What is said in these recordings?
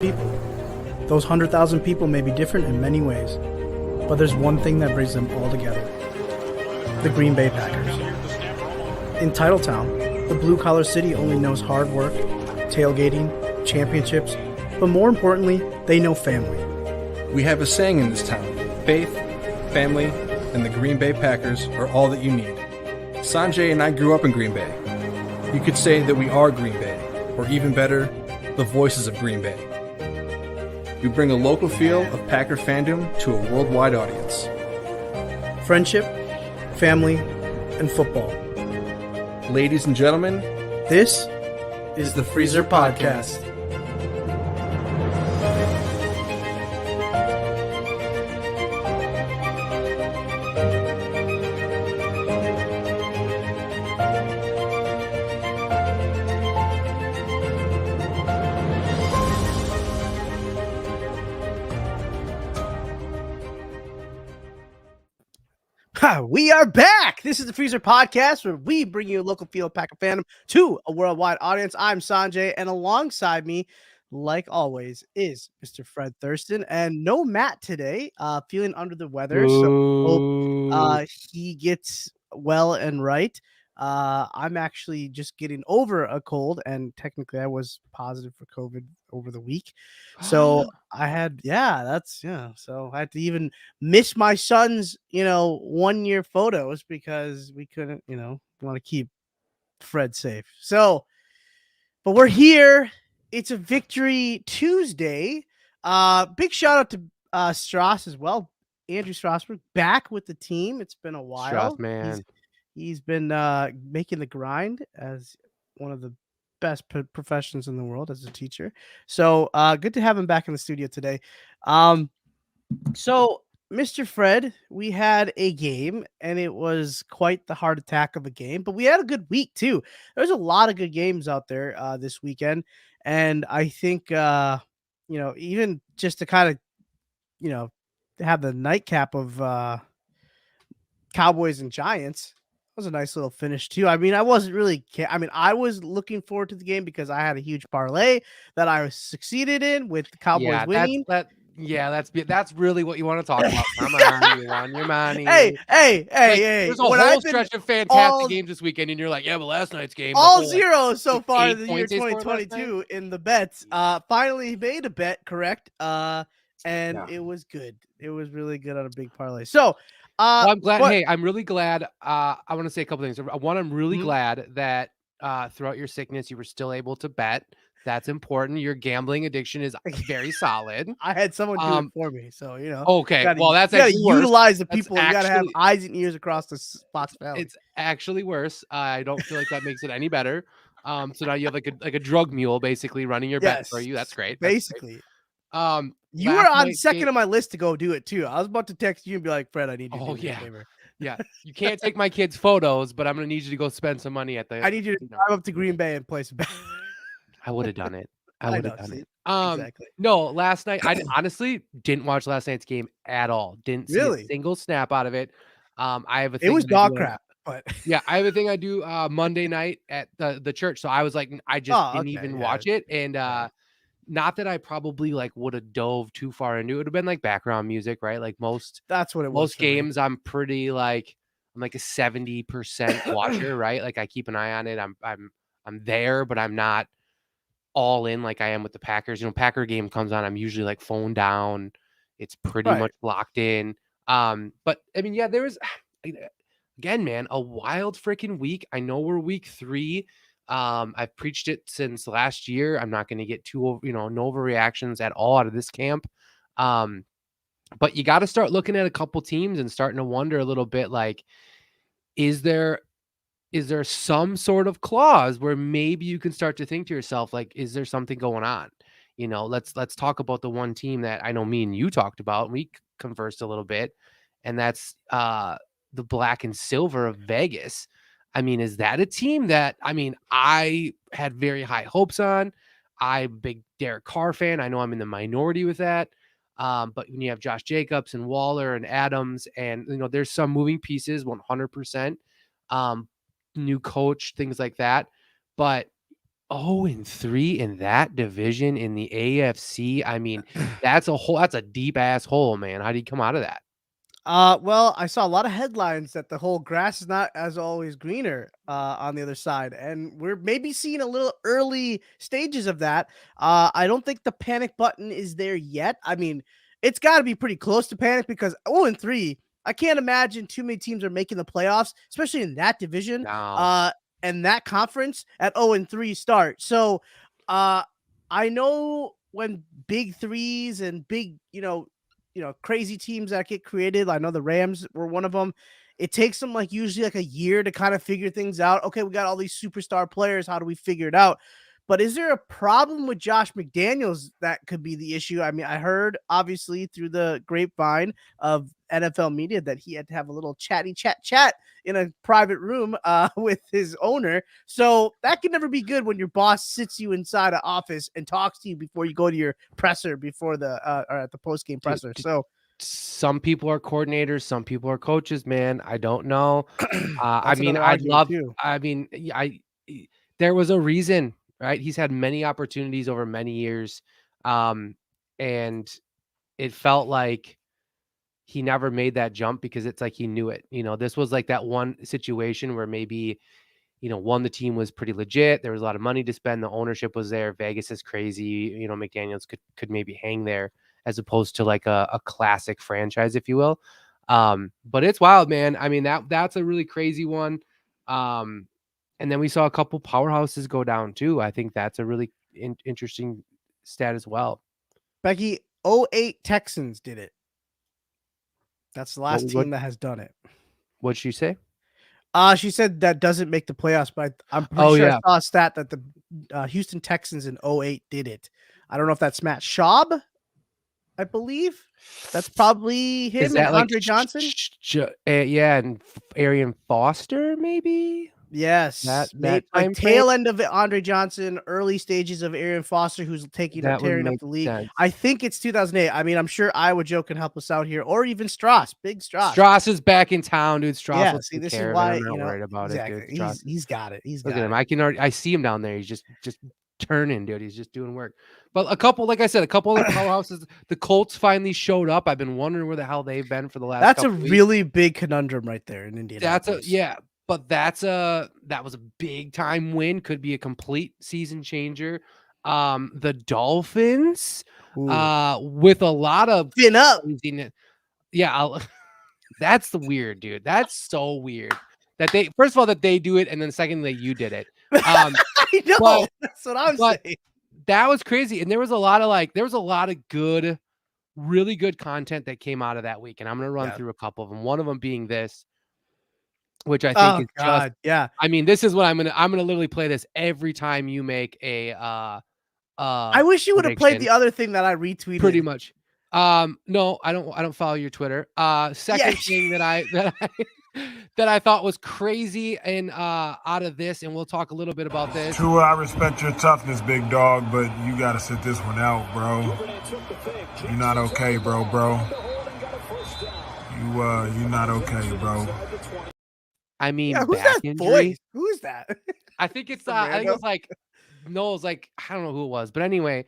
people. Those 100,000 people may be different in many ways, but there's one thing that brings them all together. The Green Bay Packers. In Titletown, the blue-collar city only knows hard work, tailgating, championships, but more importantly, they know family. We have a saying in this town: faith, family, and the Green Bay Packers are all that you need. Sanjay and I grew up in Green Bay. You could say that we are Green Bay, or even better, the voices of Green Bay. We bring a local feel of Packer fandom to a worldwide audience. Friendship, family, and football. Ladies and gentlemen, this is the Freezer Podcast. We are back. This is the Freezer Podcast, where we bring you a local feel of Packer fandom to a worldwide audience. I'm Sanjay, and alongside me, like always, is Mr. Fred Thurston, and no Matt today. Feeling under the weather, so hope he gets well and right. I'm actually just getting over a cold, and technically I was positive for COVID over the week. So I had, so I had to even miss my son's, 1 year photos because we couldn't, want to keep Fred safe. So, but we're here. It's a Victory Tuesday. Big shout out to Strauss as well. Andrew Strasburg back with the team. It's been a while. Strauss, man. He's been making the grind as one of the best professions in the world as a teacher. So good to have him back in the studio today. So Mr. Fred, we had a game, and it was quite the heart attack of a game, but we had a good week too. There's a lot of good games out there this weekend, and I think even just to kind of have the nightcap of Cowboys and Giants was a nice little finish too. I mean, I wasn't really I was looking forward to the game because I had a huge parlay that I was succeeded in with the Cowboys winning. That's really what you want to talk about. Come on, you won your money. Hey. There's a whole stretch of fantastic games this weekend, and you're like, yeah, but last night's game. All zeros so far in the year 2022 in the bets. Finally made a bet correct. It was good. It was really good on a big parlay. So I'm glad. I'm really glad. I want to say a couple things. One, I'm really glad that throughout your sickness, you were still able to bet. That's important. Your gambling addiction is very solid. I had someone do it for me, so Okay, that's you gotta utilize the That's people. You gotta have eyes and ears across the Spots Valley. It's actually worse. I don't feel like that makes it any better. So now you have like a drug mule basically running your bet for you. That's great. Basically. Great. You were on second on my list to go do it too. I was about to text you and be like, Fred, I need you to do me a favor. Yeah. You can't take my kids' photos, but I'm gonna need you to go spend some money at the. I need you to drive up to Green Bay and place a bet. I would have done it. Exactly. No, last night I honestly didn't watch last night's game at all. Didn't see a single snap out of it. I have a thing. It was dog crap, but yeah, I have a thing I do Monday night at the church. So I was like, I just didn't even watch it, and not that I probably like would have dove too far into it. It would have been like background music, right? Like that's what it was. Most games, I'm pretty like I'm like a 70% watcher, right? Like I keep an eye on it. I'm there, but I'm not all in like I am with the Packers. Packer game comes on, I'm usually like phone down. It's pretty much locked in. But I mean, there was again, man, a wild freaking week. I know we're week 3. I've preached it since last year. I'm not going to get too, no overreactions at all out of this camp. But you got to start looking at a couple teams and starting to wonder a little bit, like, is there some sort of clause where maybe you can start to think to yourself, like, is there something going on? Let's talk about the one team that I know me and you talked about. We conversed a little bit, and that's the black and silver of Vegas. I mean, is that a team that, I had very high hopes on? I'm a big Derek Carr fan. I know I'm in the minority with that. But when you have Josh Jacobs and Waller and Adams, and, there's some moving pieces, 100%. New coach, things like that. But 0-3 in that division in the AFC. I mean, that's a deep ass hole, man. How do you come out of that? Well, I saw a lot of headlines that the whole grass is not as always greener on the other side, and we're maybe seeing a little early stages of that. I don't think the panic button is there yet. I mean, it's got to be pretty close to panic because 0-3, I can't imagine too many teams are making the playoffs, especially in that division, No. and that conference at 0-3 start. So, I know when big threes and big, crazy teams that get created. I know the Rams were one of them. It takes them usually a year to kind of figure things out. Okay, we got all these superstar players. How do we figure it out? But is there a problem with Josh McDaniels that could be the issue? I mean, I heard obviously through the grapevine of NFL media that he had to have a little chat in a private room with his owner. So that can never be good when your boss sits you inside an office and talks to you before you go to your presser before the or at the post game presser. So some people are coordinators, some people are coaches, man. I don't know. I that's mean, another I'd argument love, too. I mean, there was a reason, right? He's had many opportunities over many years. And it felt like he never made that jump because it's like he knew it. This was like that one situation where maybe, one, the team was pretty legit. There was a lot of money to spend. The ownership was there. Vegas is crazy. McDaniels could maybe hang there as opposed to like a classic franchise, if you will. But it's wild, man. I mean, that's a really crazy one. And then we saw a couple powerhouses go down too. I think that's a really interesting stat as well. Becky, 08 Texans did it. That's the last team that has done it. What'd she say? She said that doesn't make the playoffs, but I'm pretty sure I saw a stat that the Houston Texans in 08 did it. I don't know if that's Matt Schaub, I believe. That's probably him and Andre Johnson. Yeah, and Arian Foster, maybe? Yes, that tail end of it, Andre Johnson, early stages of Arian Foster, who's tearing up the league. Sense. I think it's 2008. I mean, I'm sure Iowa Joe can help us out here, or even Strauss, big Strauss. Strauss is back in town, dude. Strauss, yeah. See, this is why I'm not worried about it. Dude. He's got it. Look at him. I see him down there. He's just turning, dude. He's just doing work. But like I said, a couple other powerhouses. The Colts finally showed up. I've been wondering where the hell they've been for the last. That's a really big conundrum right there in Indianapolis. But that was a big time win. Could be a complete season changer. The Dolphins, with a lot of spin up. Yeah, that's the weird, dude. That's so weird that they first of all that they do it, and then secondly you did it. I know. That's what I'm saying. That was crazy, and there was a lot of good, really good content that came out of that week, and I'm gonna run through a couple of them. One of them being this. Which I think is I mean, this is what I'm gonna literally play this every time you make a I wish you would have played the other thing that I retweeted. Pretty much. No, I don't follow your Twitter. Second thing that I thought was crazy and out of this, and we'll talk a little bit about this. Tua, I respect your toughness, big dog, but you gotta sit this one out, bro. You're not okay, bro. You're not okay, bro. I mean, who's back that injury. Who's that? I think it's I think it was like Noel's like I don't know who it was, but anyway,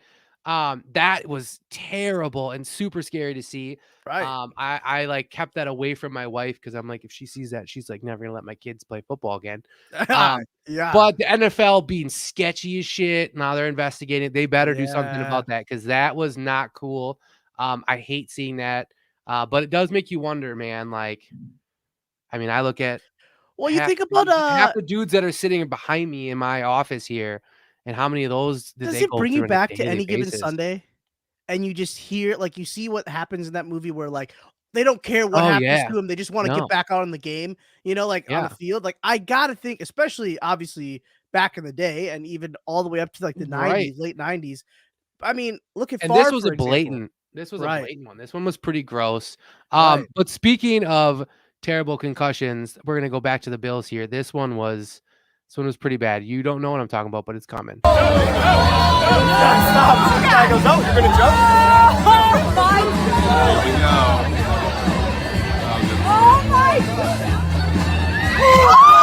that was terrible and super scary to see. Right. I like kept that away from my wife because I'm like, if she sees that, she's like never gonna let my kids play football again. Yeah. But the NFL being sketchy as shit. Now they're investigating. They better do something about that because that was not cool. I hate seeing that. But it does make you wonder, man. Like, I mean, I look at. Well, you think about half the dudes that are sitting behind me in my office here, and how many of those does it bring you back to any given Sunday? And you just hear, like, you see what happens in that movie where, like, they don't care what happens to them. They just want to get back out in the game, like on the field. Like, I got to think, especially obviously back in the day and even all the way up to like the 90s, late 90s. I mean, look at Favre, this was a blatant one. This one was pretty gross. But speaking of terrible concussions, we're gonna go back to the Bills here. This one was pretty bad. You don't know what I'm talking about, but it's coming. Stop! The guy goes, oh, you're gonna jump? Oh my God! Here we go. Oh my God! Oh!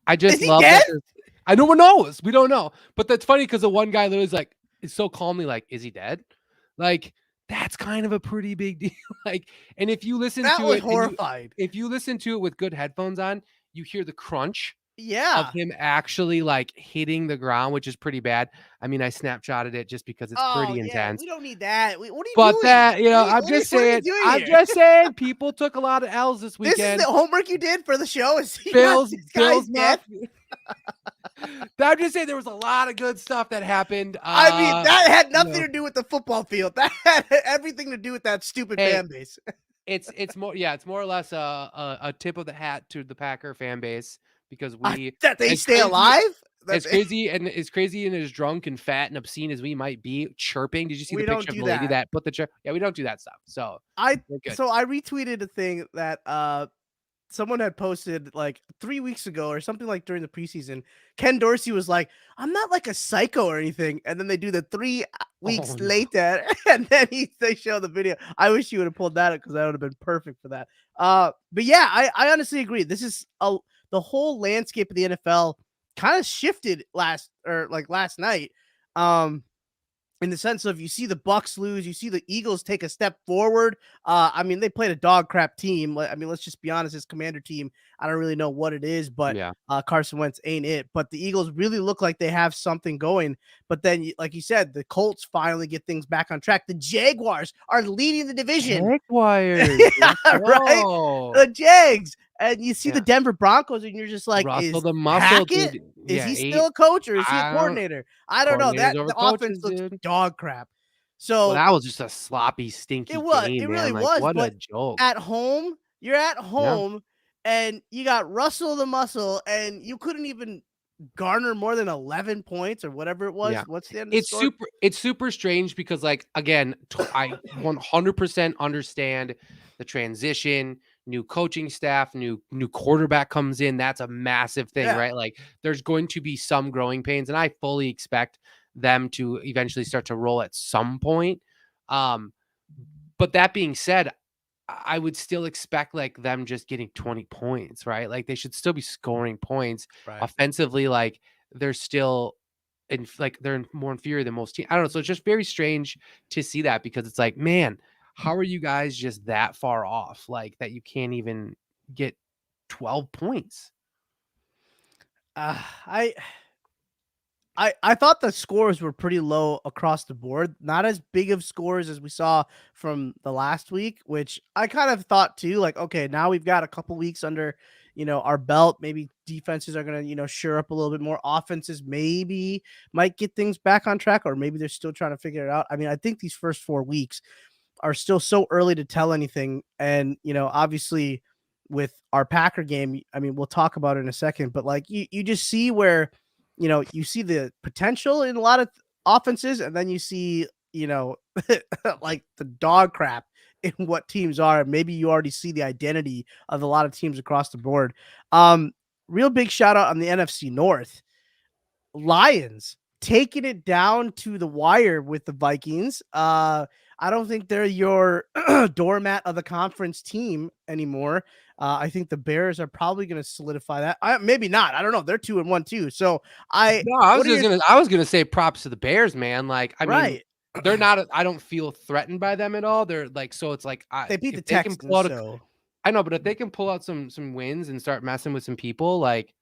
I just Is he love dead? that. I no one knows. We don't know. But that's funny because the one guy literally is like, is so calmly like, is he dead? Like, that's kind of a pretty big deal. Like, and if you listen That to was it, horrified. if you listen to it with good headphones on, you hear the crunch of Yeah. him actually like hitting the ground, which is pretty bad. I mean, I snapshotted it just because it's Oh, pretty yeah. intense. We don't need that. What are you But doing? that, you know, What are you doing I'm here? just saying people took a lot of L's this This is weekend. the homework you did for the show? Is he Bills, this guy's dead? I'm just saying there was a lot of good stuff that happened. I mean, that had nothing know. to do with the football field. That had everything to do with that stupid Hey, fan base. it's more or less a tip of the hat to the Packer fan base because we That they as stay crazy- alive? As crazy and as drunk and fat and obscene as we might be, chirping. Did you see We the don't picture of do the lady that. that put the chirp? Yeah, we don't do that stuff. So I we're good. retweeted a thing that someone had posted like 3 weeks ago or something like during the preseason. Ken Dorsey was like, "I'm not like a psycho or anything," and then they do the 3 weeks no. later, and then they show the video. I wish you would have pulled that up because that would have been perfect for that. But yeah, I honestly agree. This is the whole landscape of the NFL kind of shifted last night. In the sense of you see the Bucks lose, you see the Eagles take a step forward. I mean, they played a dog crap team. I mean, let's just be honest, this Commander team, I don't really know what it is, but Yeah. Carson Wentz ain't it. But the Eagles really look like they have something going. But then, like you said, the Colts finally get things back on track. The Jaguars are leading the division. Jaguars. Yeah, right? The Jags. And you see the Denver Broncos, and you're just like, Russell is the muscle, Hackett, dude. is Yeah, he still a coach or is he a I don't- coordinator? I don't know. Coordinators That over the offense coaches, looks dude. dog crap. Well, So that was just a sloppy, stinky it was. game, It man. really Like, was. what a But joke. at home, you're at Yeah. home, and you got Russell the muscle, and you couldn't even garner more than 11 points or whatever it was. Yeah. What's the end of the score? It's super strange because, like, again, I 100% understand the transition, new coaching staff, new quarterback comes in. That's a massive thing, Yeah. right? Like, there's going to be some growing pains, and I fully expect them to eventually start to roll at some point. But that being said, I would still expect like them just getting 20 points, right? Like they should still be scoring points Right. offensively. Like they're still they're more inferior than most teams. I don't know. So it's just very strange to see that because it's like, man, how are you guys just that far off? Like that you can't even get 12 points. I thought the scores were pretty low across the board. Not as big of scores as we saw from the last week, which I kind of thought too. Like, okay, now we've got a couple weeks under, our belt. Maybe defenses are gonna, shore up a little bit more. Offenses maybe might get things back on track, or maybe they're still trying to figure it out. I mean, I think these first 4 weeks are still so early to tell anything. And, obviously with our Packer game, I mean, we'll talk about it in a second, but like you just see where, you see the potential in a lot of offenses, and then you see, like the dog crap in what teams are. Maybe you already see the identity of a lot of teams across the board. Real big shout out on the NFC North. Lions taking it down to the wire with the Vikings. I don't think they're your doormat of the conference team anymore. I think the Bears are probably going to solidify that. Maybe not. I don't know. They're 2-1 too. So I was gonna say props to the Bears, man. Like I mean, they're not. I don't feel threatened by them at all. They're like so. It's like they beat the Texans. I know, but if they can pull out some wins and start messing with some people, like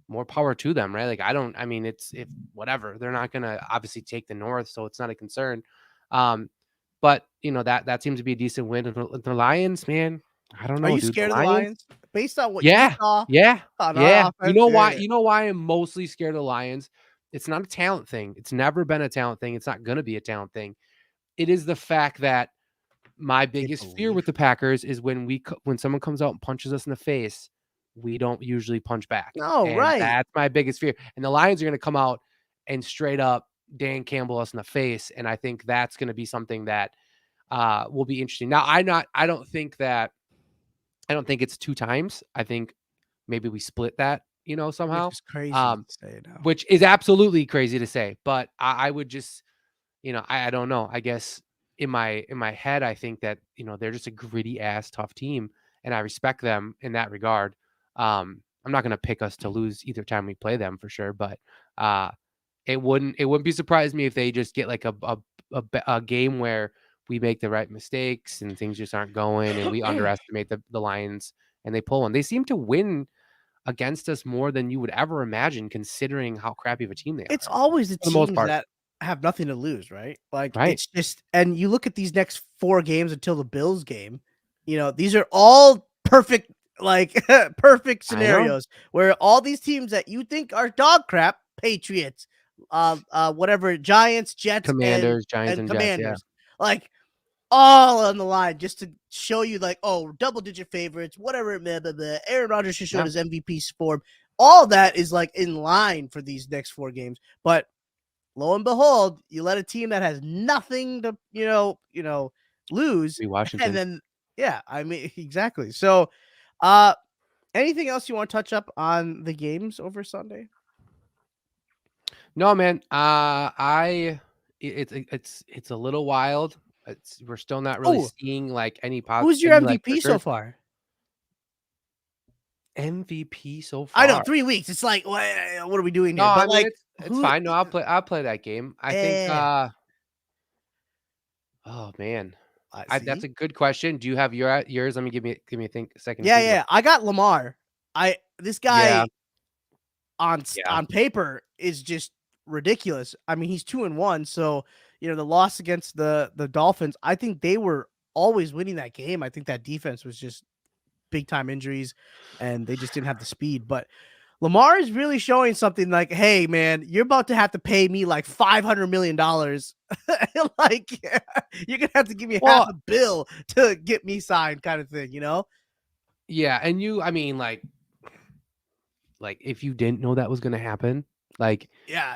more power to them, right? Like I mean, it's if whatever. They're not gonna obviously take the North, so it's not a concern. But that seems to be a decent win. And the Lions, man, I don't know. Are you dude. scared of the Lions based on what you saw? Yeah. Offense? You know why? You know why I'm mostly scared of the Lions? It's not a talent thing. It's never been a talent thing. It's not going to be a talent thing. It is the fact that my biggest fear with the Packers is when someone comes out and punches us in the face, we don't usually punch back. No, and right. That's my biggest fear. And the Lions are going to come out and straight up Dan Campbell us in the face. And I think that's going to be something that will be interesting. Now, I don't think it's 2 times. I think maybe we split that, somehow. Which is crazy to say now. Which is absolutely crazy to say. But I would just, I don't know. I guess in my head, I think that, they're just a gritty ass tough team. And I respect them in that regard. I'm not going to pick us to lose either time we play them for sure, but it wouldn't be surprised me if they just get like a game where we make the right mistakes and things just aren't going and we underestimate the Lions and they pull one. They seem to win against us more than you would ever imagine, considering how crappy of a team they are. It's always the for the most teams part. that have nothing to lose, right? Like Right. it's just, and you look at these next 4 games until the Bills game, these are all perfect, like perfect scenarios where all these teams that you think are dog crap, Patriots, whatever, Giants, Jets, Commanders, Giants, and Jets, yeah. Commanders, like all on the line just to show you, like, oh, double-digit favorites, whatever. Blah, blah, blah. Aaron Rodgers just showed his MVP form. All that is like in line for these next 4 games, but lo and behold, you let a team that has nothing to lose, Be Washington. and then I mean exactly. So, anything else you want to touch up on the games over Sunday? No, man. It's a little wild. We're still not really seeing like any positive. Who's your MVP so far? MVP so far. I know 3 weeks. It's like what are we doing here? No, But I mean, it's fine. No, I'll play that game. I think. Oh man, that's a good question. Do you have yours? Let me give me a second. Yeah. I got Lamar. This guy on paper is just ridiculous. I mean, he's 2-1. So the loss against the Dolphins, I think they were always winning that game. I think that defense was just big time injuries, and they just didn't have the speed. But Lamar is really showing something like, hey, man, you're about to have to pay me like $500 million. Like, you're going to have to give me half a bill to get me signed kind of thing, Yeah. And I mean, like if you didn't know that was going to happen, like,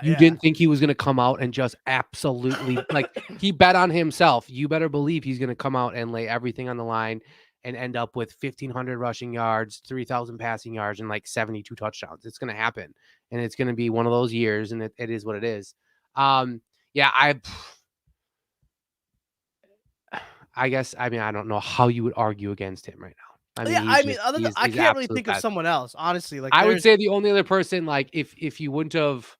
you didn't think he was going to come out and just absolutely, like, he bet on himself. You better believe he's going to come out and lay everything on the line and end up with 1,500 rushing yards, 3,000 passing yards, and like 72 touchdowns. It's going to happen. And it's going to be one of those years, and it is what it is. I guess, I mean, I don't know how you would argue against him right now. I mean, I can't really think of someone else, honestly. Like, I would say the only other person, like, if you wouldn't have,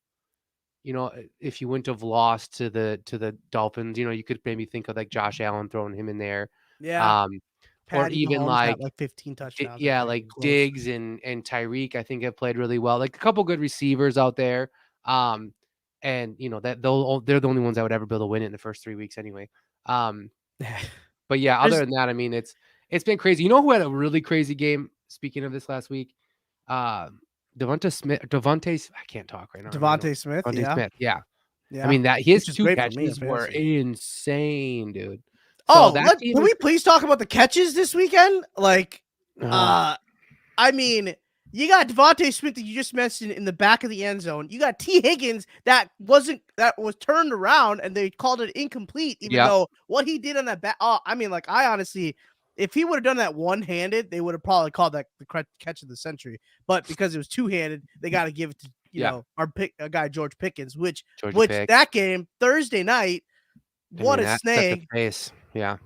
if you wouldn't have lost to the Dolphins, you could maybe think of like Josh Allen, throwing him in there. Yeah. Or even like 15 touchdowns. Like Diggs and Tyreek, I think have played really well. Like a couple good receivers out there. And that they're the only ones that would ever be able to win it in the first 3 weeks anyway. But yeah, other than that, I mean, it's been crazy. You know who had a really crazy game? Speaking of this last week, Devontae Smith. I can't talk right now. Devontae Smith. Smith. Yeah. I mean, his 2 catches were insane, dude. So can we please talk about the catches this weekend? Like, I mean, you got Devontae Smith that you just mentioned in the back of the end zone. You got T. Higgins that was turned around and they called it incomplete, even though what he did on that back. Oh, I mean, like, I honestly, if he would have done that one-handed, they would have probably called that the catch of the century. But because it was two-handed, they got to give it to our guy George Pickens, which that game Thursday night. What a snake! Yeah.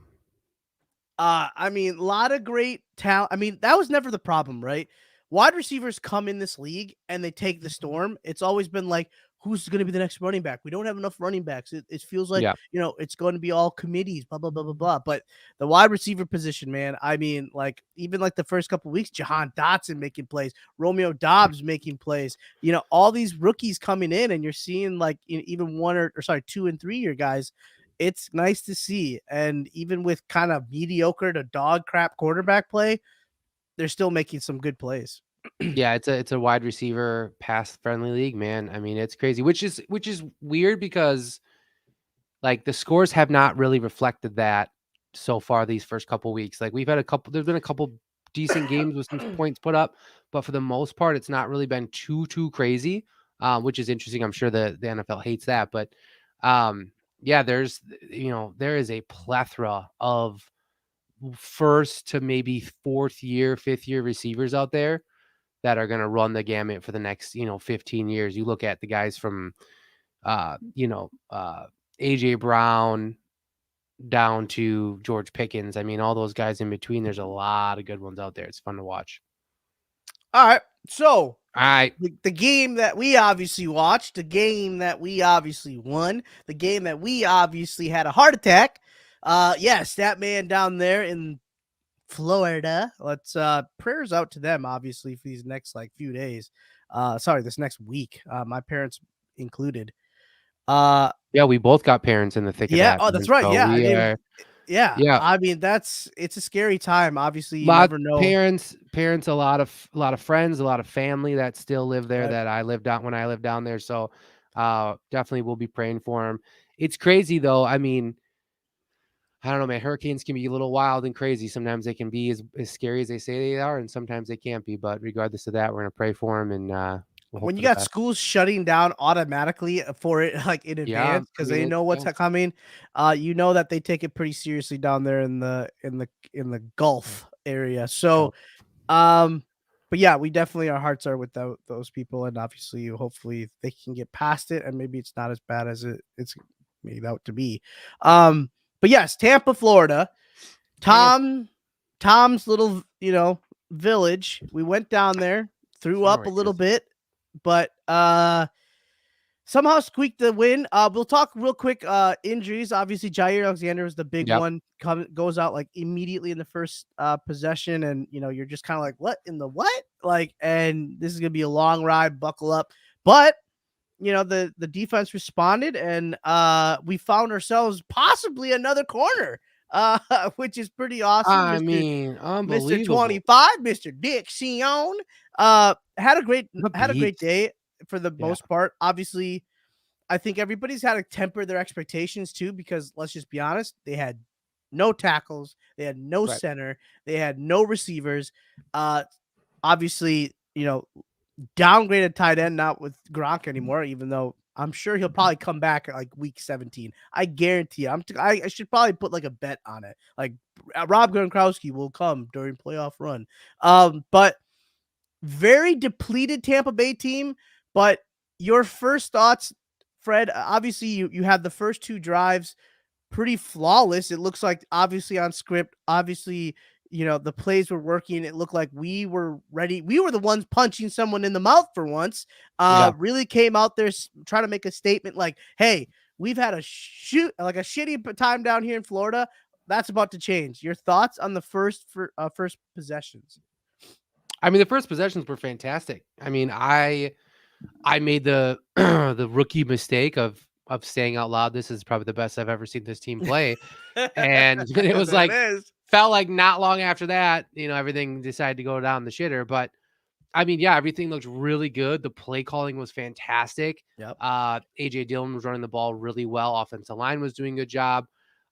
I mean, a lot of great talent. I mean, that was never the problem, right? Wide receivers come in this league and they take the storm. It's always been like, who's going to be the next running back? We don't have enough running backs. It feels like, it's going to be all committees, blah, blah, blah, blah, blah. But the wide receiver position, man, I mean, like, even like the first couple of weeks, Jahan Dotson making plays, Romeo Dobbs making plays, all these rookies coming in, and you're seeing like even 2 and 3 year guys. It's nice to see. And even with kind of mediocre to dog crap quarterback play, they're still making some good plays. Yeah, it's a wide receiver pass friendly league, man. I mean, it's crazy, which is weird because like the scores have not really reflected that so far these first couple weeks. Like there's been a couple decent games with some points put up, but for the most part, it's not really been too crazy, which is interesting. I'm sure the NFL hates that, but yeah, there is a plethora of first to maybe 4th year, 5th year receivers out there that are going to run the gamut for the next, 15 years. You look at the guys from, AJ Brown down to George Pickens. I mean, all those guys in between, there's a lot of good ones out there. It's fun to watch. All right. So, All right. the game that we obviously watched, the game that we obviously won, the game that we obviously had a heart attack. Yes, that man down there in Florida. Let's prayers out to them, obviously, for these next few days. This next week. My parents included. Yeah, we both got parents in the thick of Yeah. that. Oh, that's right. So Yeah. we are, Yeah. yeah, I mean, it's a scary time. Obviously, you never know. parents, a lot of friends, a lot of family that still live there Right. that I lived out when I lived down there. So definitely we'll be praying for them. It's crazy though. I mean, I don't know, man. Hurricanes can be a little wild and crazy. Sometimes they can be as scary as they say they are, and sometimes they can't be. But regardless of that, we're gonna pray for them and we'll hope When for you the got best. schools shutting down automatically for it, in Yeah, advance, because they know what's coming, you know that they take it pretty seriously down there in the Gulf area. So, but yeah, we definitely, our hearts are with those people, and obviously, hopefully, they can get past it, and maybe it's not as bad as it's made out to be. But yes, Tampa, Florida, Tom's little village. We went down there, threw up a little bit, but somehow squeaked the win. We'll talk real quick. Injuries. Obviously, Jair Alexander was the big one. Goes out immediately in the first possession, and you're just kind of like, what in the what? And this is gonna be a long ride. Buckle up. But the defense responded, and we found ourselves possibly another corner, which is pretty awesome. I mean, Mr. unbelievable. 25, Mr. Dick Sion, had a great day for the most part. Obviously, I think everybody's had to temper their expectations too, because let's just be honest, they had no tackles, they had no center, they had no receivers. Obviously, downgraded tight end, not with Gronk anymore, even though I'm sure he'll probably come back at week 17. I guarantee you. I should probably put a bet on it. Rob Gronkowski will come during playoff run. But very depleted Tampa Bay team. But your first thoughts, Fred? Obviously, you had the first two drives pretty flawless. It looks like obviously on script. Obviously, the plays were working. It looked like we were ready. We were the ones punching someone in the mouth for once. Really came out there trying to make a statement hey, we've had a shitty time down here in Florida. That's about to change. Your thoughts on the first possessions? I mean, the first possessions were fantastic. I mean, I made the the rookie mistake of saying out loud, this is probably the best I've ever seen this team play. And it was felt like not long after that, everything decided to go down the shitter. But I mean, yeah, everything looked really good. The play calling was fantastic. Yep. AJ Dillon was running the ball really well. Offensive line was doing a good job.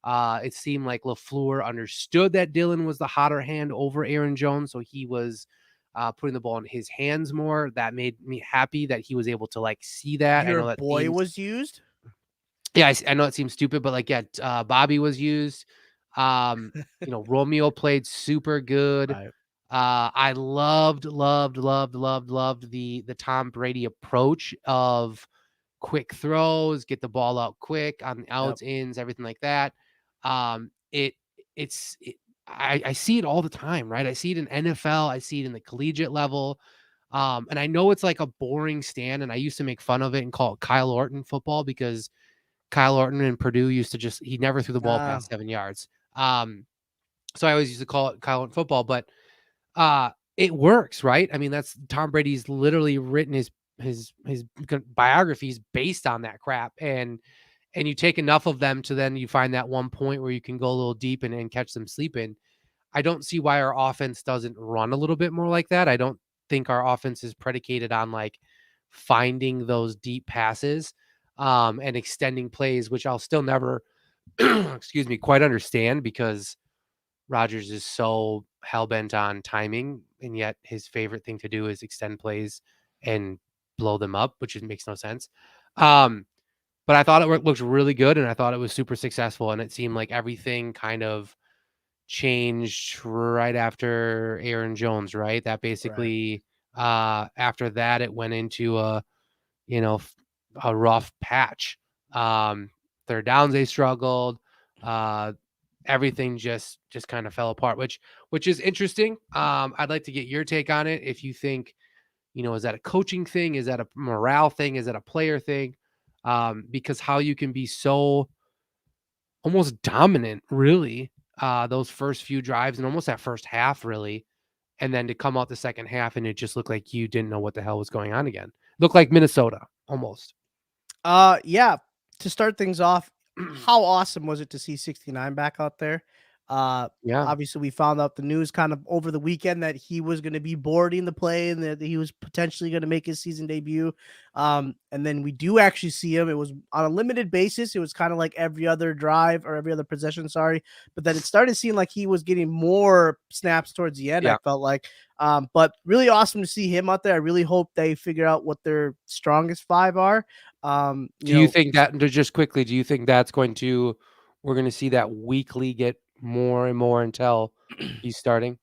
It seemed like LaFleur understood that Dillon was the hotter hand over Aaron Jones. So he was putting the ball in his hands more. That made me happy that he was able to see that. Your I know that boy was used. Yeah, I know it seems stupid, but Bobby was used. Romeo played super good. Right. I loved the Tom Brady approach of quick throws, get the ball out quick on the outs, ins, everything like that. I see it all the time, right? I see it in NFL, I see it in the collegiate level. And I know it's like a boring stand, and I used to make fun of it and call it Kyle Orton football, because Kyle Orton in Purdue used to he never threw the ball past 7 yards. So I always used to call it Kyle Orton football, but it works, right? I mean, that's Tom Brady's literally written his biographies based on that crap. And you take enough of them to then you find that one point where you can go a little deep and catch them sleeping. I don't see why our offense doesn't run a little bit more like that. I don't think our offense is predicated on finding those deep passes and extending plays, which I'll still never, quite understand, because Rodgers is so hell-bent on timing, and yet his favorite thing to do is extend plays and blow them up, which makes no sense. But I thought it looked really good, and I thought it was super successful, and it seemed like everything kind of changed right after Aaron Jones, right? That basically, after that, it went into a rough patch. Third downs, they struggled. Everything just kind of fell apart, which is interesting. I'd like to get your take on it. If you think, is that a coaching thing? Is that a morale thing? Is that a player thing? Because how you can be so almost dominant, really, those first few drives and almost that first half, really. And then to come out the second half and it just looked like you didn't know what the hell was going on again. Looked like Minnesota almost. Yeah. To start things off, how awesome was it to see 69 back out there? Yeah. Obviously, we found out the news kind of over the weekend that he was going to be boarding the play and that he was potentially going to make his season debut. And then we do actually see him. It was on a limited basis. It was kind of like every other drive or every other possession, sorry. But then it started seeming like he was getting more snaps towards the end, Yeah. I felt like. But really awesome to see him out there. I really hope they figure out what their strongest five are. Do you think that, just quickly, do you think that's we're going to see that weekly get more and more until he's starting?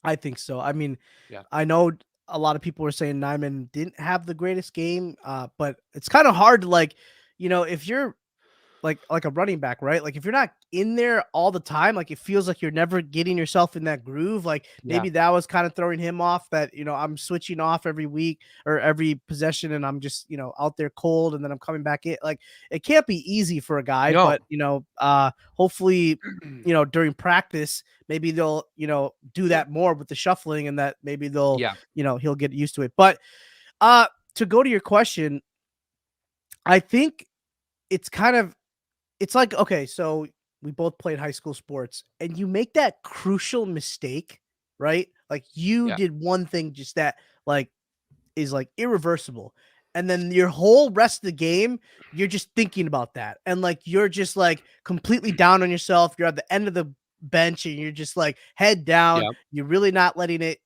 I think so. I mean, Yeah. I know a lot of people were saying Nyman didn't have the greatest game, but it's kind of hard to if you're like a running back, right? Like if you're not in there all the time, like it feels like you're never getting yourself in that groove. Like maybe that was kind of throwing him off that, I'm switching off every week or every possession and I'm just, out there cold and then I'm coming back in. Like it can't be easy for a guy, No. but hopefully, during practice, maybe they'll, do that more with the shuffling and that maybe they'll, he'll get used to it. But to go to your question, I think it's like, okay, so we both played high school sports and you make that crucial mistake, right? Like you did one thing just that like is like irreversible. And then your whole rest of the game, you're just thinking about that. And like you're just like completely down on yourself. You're at the end of the bench and you're just like head down. Yep. You're really not letting it,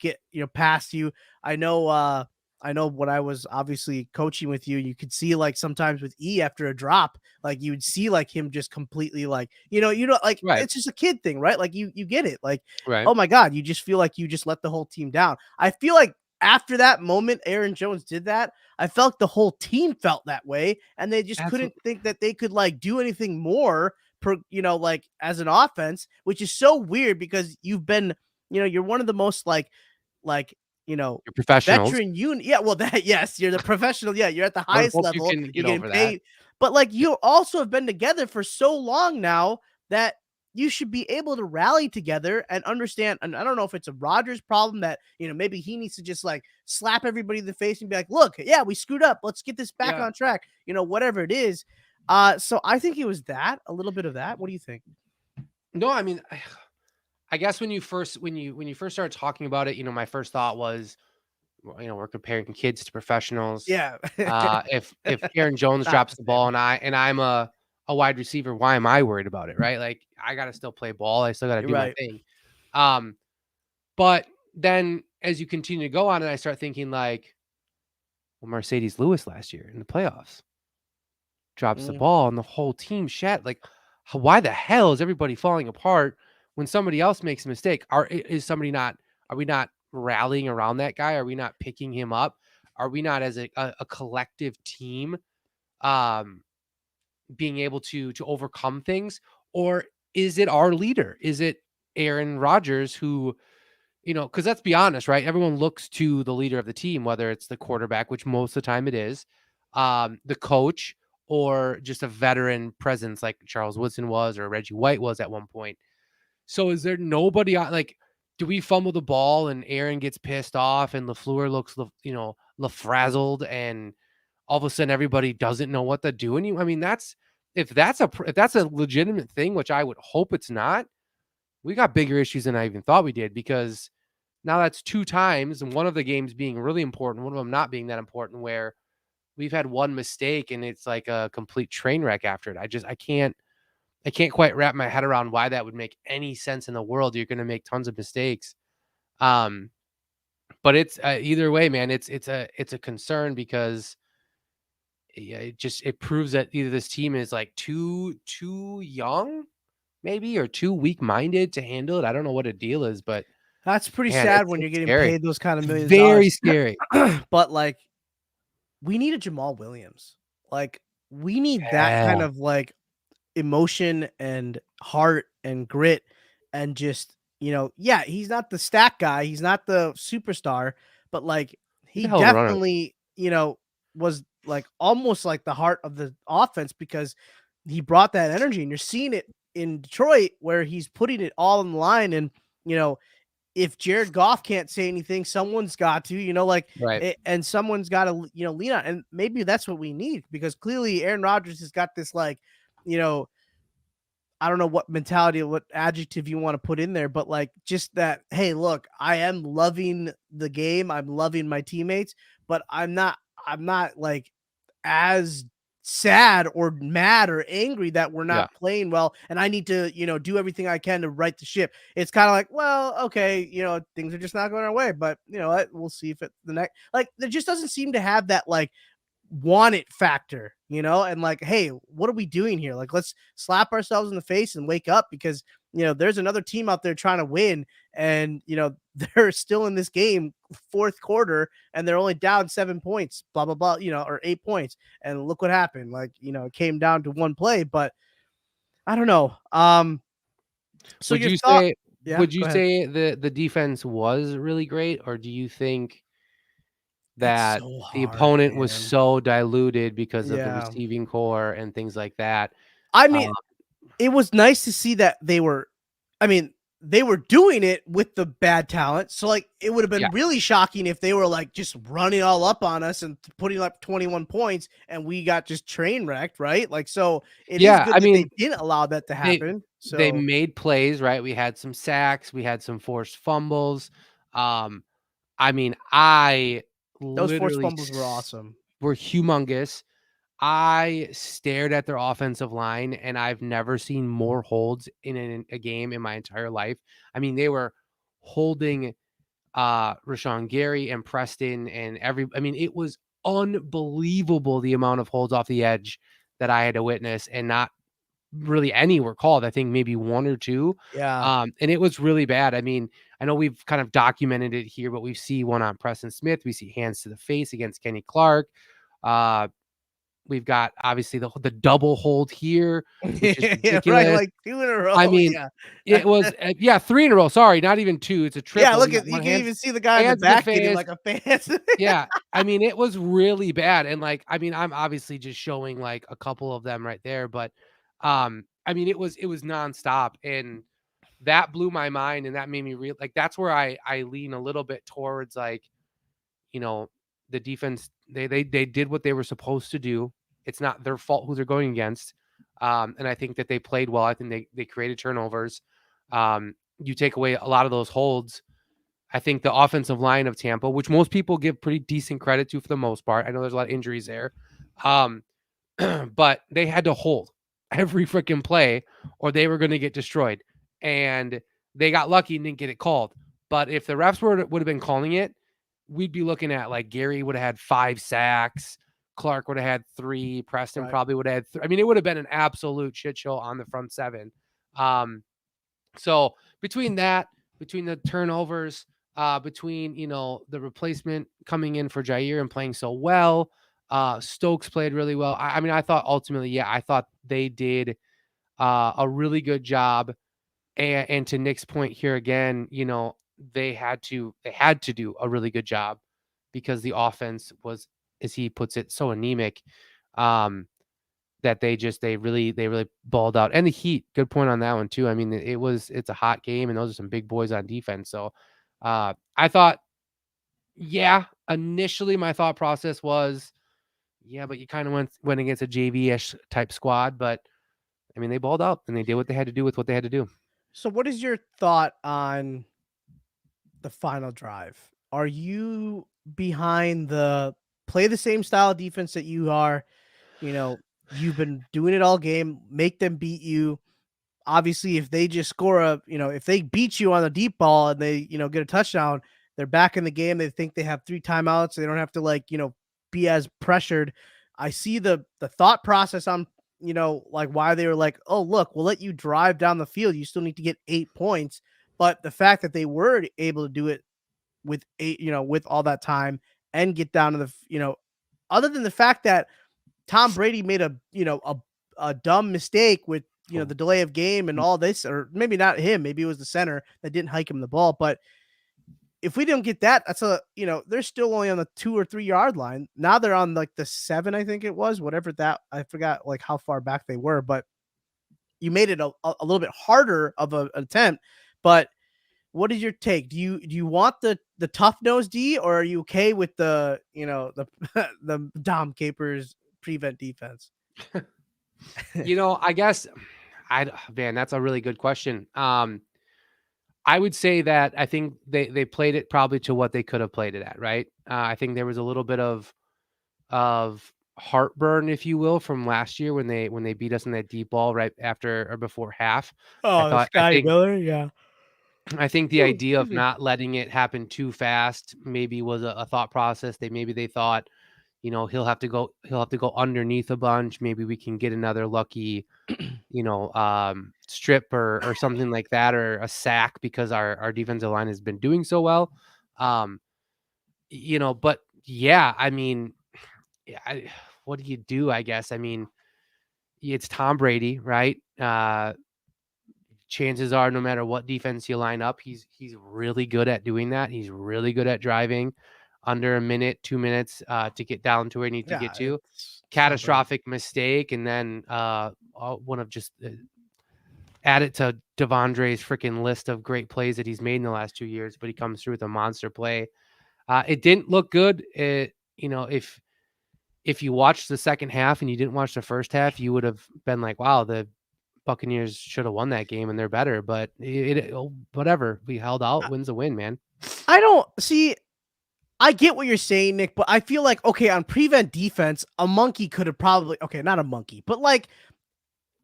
get, past you. I know when I was obviously coaching with you, you could see like sometimes with E after a drop, like you would see like him just completely like, like Right. it's just a kid thing, right? Like you get it. Like, Right. oh my God, you just feel like you just let the whole team down. I feel like after that moment, Aaron Jones did that. I felt the whole team felt that way. And they just couldn't think that they could like do anything more like as an offense, which is so weird because you've been, you're one of the most You're professionals. veteran unit. Yeah, well, yes, you're the professional. Yeah, you're at the I would highest hope level. you can get You're getting over that. paid. But like you also have been together for so long now that you should be able to rally together and understand. And I don't know if it's a Rodgers problem that, maybe he needs to just like slap everybody in the face and be like, look, yeah, we screwed up. Let's get this back on track. Whatever it is. So I think it was a little bit of that. What do you think? No, I mean, I guess when you first started talking about it, my first thought was, we're comparing kids to professionals. Yeah. If Aaron Jones drops the ball and I'm a wide receiver, why am I worried about it? Right? Like I got to still play ball. I still got to do my thing. But then as you continue to go on and I start thinking like, well, Mercedes Lewis last year in the playoffs drops the ball and the whole team shat. Like, why the hell is everybody falling apart when somebody else makes a mistake? Are we not rallying around that guy? Are we not picking him up? Are we not as a collective team being able to overcome things? Or is it our leader? Is it Aaron Rodgers who, because let's be honest, right? Everyone looks to the leader of the team, whether it's the quarterback, which most of the time it is, the coach, or just a veteran presence like Charles Woodson was or Reggie White was at one point. So is there nobody like, do we fumble the ball and Aaron gets pissed off and LaFleur looks, frazzled and all of a sudden everybody doesn't know what to do? And I mean, if that's a legitimate thing, which I would hope it's not, we got bigger issues than I even thought we did, because now that's 2 times, and one of the games being really important, one of them not being that important, where we've had one mistake and it's like a complete train wreck after it. I can't quite wrap my head around why that would make any sense in the world. You're going to make tons of mistakes. But it's either way, man, it's a concern because it proves that either this team is like too young maybe, or too weak-minded to handle it. I don't know what a deal is, but that's pretty sad when you're getting paid those kind of millions. Very scary. But like, we need a Jamal Williams. Like, we need that kind of like emotion and heart and grit and just, he's not the stat guy. He's not the superstar, but like he hell of a runner. definitely, was like almost like the heart of the offense because he brought that energy, and you're seeing it in Detroit where he's putting it all on the line. And, if Jared Goff can't say anything, someone's got to, Right. and someone's got to, lean on. And maybe that's what we need because clearly Aaron Rodgers has got this, like, I don't know what mentality, what adjective you want to put in there, but like just that, hey, look, I am loving the game. I'm loving my teammates, but I'm not like as sad or mad or angry that we're Yeah. not playing well. And I need to, do everything I can to right the ship. It's kind of like, well, okay, things are just not going our way, but you know what? We'll see if it the next, like, there just doesn't seem to have that, like, want it factor, and like, hey, what are we doing here? Like, let's slap ourselves in the face and wake up because, there's another team out there trying to win and, they're still in this game fourth quarter and they're only down 7 points, blah, blah, blah, or 8 points. And look what happened. Like, it came down to one play, but I don't know. So Would your you thought, say yeah, would go you ahead. say the defense was really great, or do you think It's that so the hard, opponent was man. so diluted because of the Yeah. receiving core and things like that? I Uh, mean, it was nice to see that they were doing it with the bad talent. So, like, it would have Yeah. been really shocking if they were, like, just running all up on us and putting up 21 points and we got just train wrecked, right? Like, so it is Yeah, good I that they mean, didn't allow that to they happen. they So made plays, right? We had some sacks, we had some forced fumbles. Um, I mean, I those forced literally fumbles were awesome. were humongous. I stared at their offensive line, and I've never seen more holds in a game in my entire life. I mean, they were holding Rashawn Gary and Preston and I mean, it was unbelievable the amount of holds off the edge that I had to witness, and not really any were called. I think maybe one or two. Yeah. And it was really bad. I mean, I know we've kind of documented it here, but we see one on Preston Smith. We see hands to the face against Kenny Clark. We've got obviously the double hold here, which is Yeah, right. ridiculous. Like 2 in a row. I mean, Yeah. it was 3 in a row. Sorry, not even 2. It's a Yeah. triple. Look You got at, you one can hand, even see the guy in the hands to the back getting face. like a fan. Yeah, I mean, it was really bad, and like, I mean, I'm obviously just showing like a couple of them right there, but I mean, it was nonstop, and that blew my mind, and that made me real like that's where I lean a little bit towards, like, you know, the defense. They did what they were supposed to do. It's not their fault who they're going against, and I think that they played well. I think they created turnovers. You take away a lot of those holds. I think the offensive line of Tampa, which most people give pretty decent credit to for the most part. I know there's a lot of injuries there. But they had to hold every freaking play or they were going to get destroyed. And they got lucky and didn't get it called. But if the refs would have been calling it, we'd be looking at like Gary would have had 5 sacks. Clark would have had 3. Preston Right. probably would have had 3. I mean, it would have been an absolute shit show on the front 7. So between the turnovers, between, the replacement coming in for Jair and playing so well, Stokes played really well. I mean, I thought ultimately, I thought they did a really good job. And to Nick's point here again, they had to do a really good job because the offense was, as he puts it, so anemic. That they really balled out. And the Heat, good point on that one too. I mean, it's a hot game and those are some big boys on defense. So I thought, initially my thought process was, but you kind of went against a JV-ish type squad. But I mean, they balled out and they did what they had to do with what they had to do. So what is your thought on the final drive? Are you behind the play the same style of defense that you are? You've been doing it all game, make them beat you. Obviously, if they just score if they beat you on the deep ball and they, get a touchdown, they're back in the game. They think they have 3 timeouts. They don't have to be as pressured. I see the thought process on, like why they were like, oh, look, we'll let you drive down the field. You still need to get 8 points. But the fact that they were able to do it with 8, with all that time and get down to the, other than the fact that Tom Brady made a dumb mistake with, the delay of game and all this, or maybe not him, maybe it was the center that didn't hike him the ball. But if we don't get that, that's they're still only on the 2 or 3 yard line. Now they're on like the 7, I think it was, whatever that, I forgot like how far back they were, but you made it a little bit harder of an attempt. But what is your take? Do you want the tough nose D, or are you okay with the the Dom Capers prevent defense? I guess man, that's a really good question. I would say that I think they played it probably to what they could have played it at, right? I think there was a little bit of heartburn, if you will, from last year when they beat us in that deep ball right after or before half. Oh, Scotty Miller, yeah. I think the idea of excuse me. not letting it happen too fast maybe was a thought process. They thought, he'll have to go underneath a bunch. Maybe we can get another lucky, strip or something like that, or a sack because our defensive line has been doing so well. But yeah, I mean, what do you do? I guess, I mean, it's Tom Brady, right? Chances are, no matter what defense you line up, he's really good at doing that. He's really good at driving under a minute, 2 minutes to get down to where you need to get to. Catastrophic mistake, and then one of just add it to Devondre's freaking list of great plays that he's made in the last 2 years. But he comes through with a monster play. It didn't look good. If you watched the second half and you didn't watch the first half, you would have been like, wow, the Buccaneers should have won that game and they're better, but whatever. We held out, wins a win, man. I don't see. I get what you're saying, Nick, but I feel like, okay, on prevent defense, a monkey could have probably, okay, not a monkey, but like,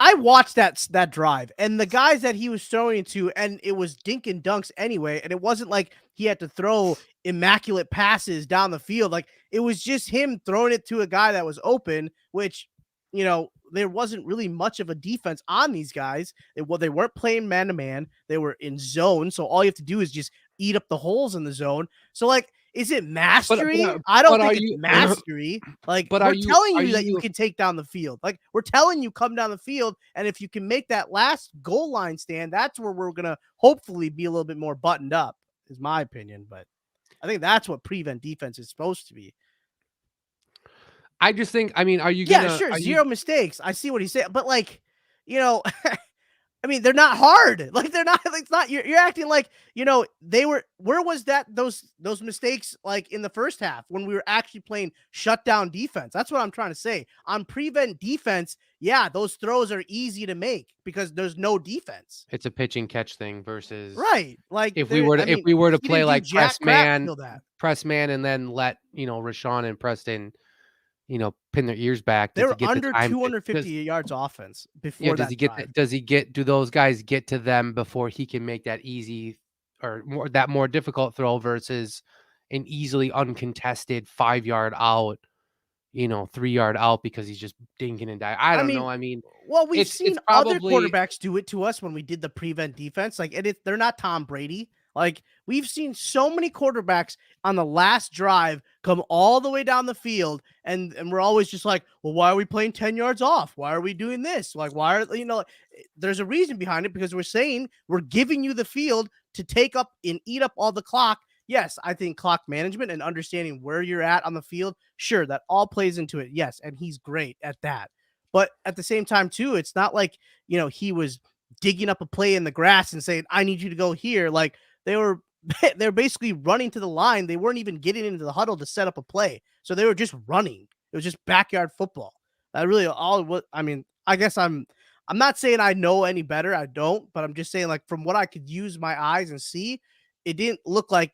I watched that drive and the guys that he was throwing to, and it was dink and dunks anyway. And it wasn't like he had to throw immaculate passes down the field. Like, it was just him throwing it to a guy that was open, which, there wasn't really much of a defense on these guys. They weren't playing man to man. They were in zone. So all you have to do is just eat up the holes in the zone. So like, is it mastery? I don't think it's mastery. Like, but we're telling you that you can take down the field. Like, we're telling you come down the field. And if you can make that last goal line stand, that's where we're going to hopefully be a little bit more buttoned up, is my opinion. But I think that's what prevent defense is supposed to be. I just think, I mean, are you gonna... Yeah, sure, zero mistakes. I see what he's saying, but like, I mean, they're not hard. Like, they're not, like, it's not, you're acting like, they were, where was that, those mistakes, like, in the first half when we were actually playing shutdown defense? That's what I'm trying to say. On prevent defense, yeah, those throws are easy to make because there's no defense. It's a pitch and catch thing versus... Right. Like, if we were to play like press man, and then let, Rashawn and Preston, pin their ears back. They were under 250 yards offense before that. Do those guys get to them before he can make that easy or more difficult throw versus an easily uncontested 5-yard out, 3-yard out because he's just dinking and diving? I don't know. I mean, well, we've seen other quarterbacks do it to us when we did the prevent defense. Like, they're not Tom Brady. Like, we've seen so many quarterbacks on the last drive come all the way down the field, and we're always just like, well, why are we playing 10 yards off? Why are we doing this? Like, why are, there's a reason behind it, because we're saying we're giving you the field to take up and eat up all the clock. Yes, I think clock management and understanding where you're at on the field, sure, that all plays into it. Yes, and he's great at that. But at the same time, too, it's not like, he was digging up a play in the grass and saying, I need you to go here. Like, they're basically running to the line. They weren't even getting into the huddle to set up a play. So they were just running. It was just backyard football. I mean, I guess I'm not saying I know any better. I don't, but I'm just saying, like, from what I could use my eyes and see, it didn't look like,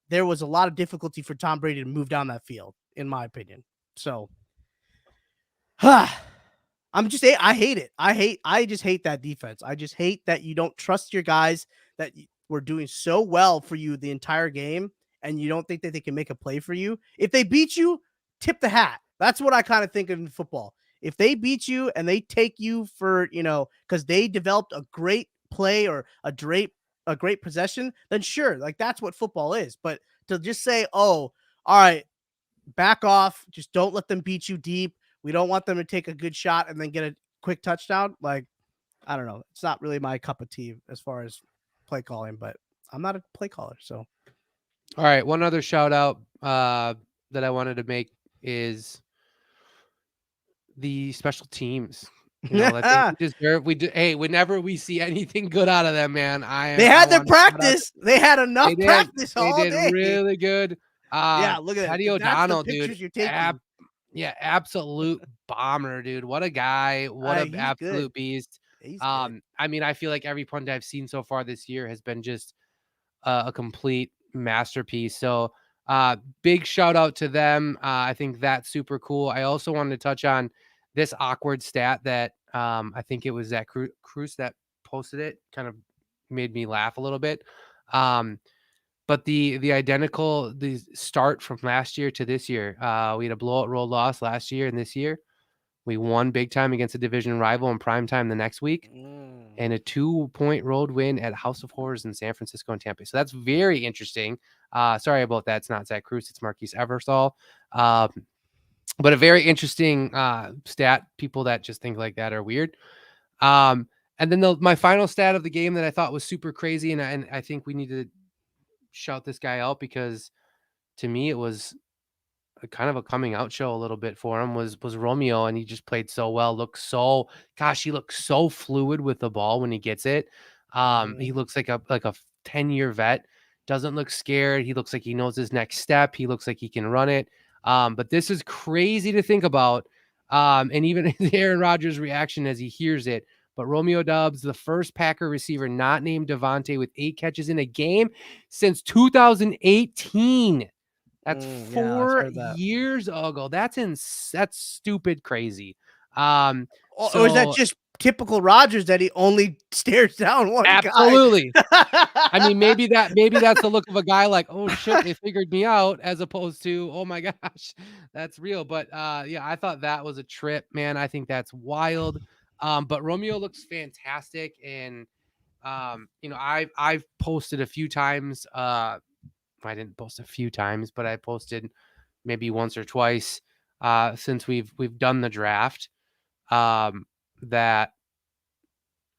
there was a lot of difficulty for Tom Brady to move down that field, in my opinion. So, I hate it. I just hate that defense. I just hate that you don't trust your guys, that were doing so well for you the entire game, and you don't think that they can make a play for you. If they beat you, tip the hat. That's what I kind of think of in football. If they beat you and they take you for, because they developed a great play or a great possession, then sure, like, that's what football is. But to just say, oh, all right, back off, just don't let them beat you deep. We don't want them to take a good shot and then get a quick touchdown. Like, I don't know. It's not really my cup of tea as far as play calling, but I'm not a play caller. So All right, one other shout out that I wanted to make is the special teams. You know, I think we deserve. Hey, whenever we see anything good out of them, man, They I had their want to shout out. practice. They had enough They did. practice They all did day. really good. Yeah, look at Teddy it. If that's the O'Donnell, dude. pictures you're taking. Yeah, absolute bomber, dude. What a guy. What an He's good. absolute beast. He's good. I mean, I feel like every punt I've seen so far this year has been just a complete masterpiece. So big shout out to them. I think that's super cool. I also wanted to touch on this awkward stat that I think it was that Cruz that posted it, kind of made me laugh a little bit. But the start from last year to this year, we had a blowout road loss last year, and this year we won big time against a division rival in prime time the next week, and a 2-point road win at House of Horrors in San Francisco and Tampa. So that's very interesting. Sorry about that. It's not Zach Cruz. It's Marquise Eversole. But a very interesting stat. People that just think like that are weird. And then my final stat of the game that I thought was super crazy, and I think we need to shout this guy out because to me it was kind of a coming out show a little bit for him was Romeo, and he just played so well. He looks so fluid with the ball when he gets it. He looks like a 10-year vet. Doesn't look scared. He looks like he knows his next step. He looks like he can run it. But this is crazy to think about. And even Aaron Rodgers' reaction as he hears it. But Romeo Dobbs, the first Packer receiver not named Devontae with 8 catches in a game since 2018. That's 4 years ago. That's stupid crazy. Or is that just typical Rodgers that he only stares down one guy? Absolutely. I mean, maybe that's the look of a guy like, oh shit, they figured me out, as opposed to, oh my gosh, that's real. But yeah, I thought that was a trip, man. I think that's wild. But Romeo looks fantastic, and you know, I've posted a few times. I didn't post a few times, but I posted maybe once or twice since we've done the draft. That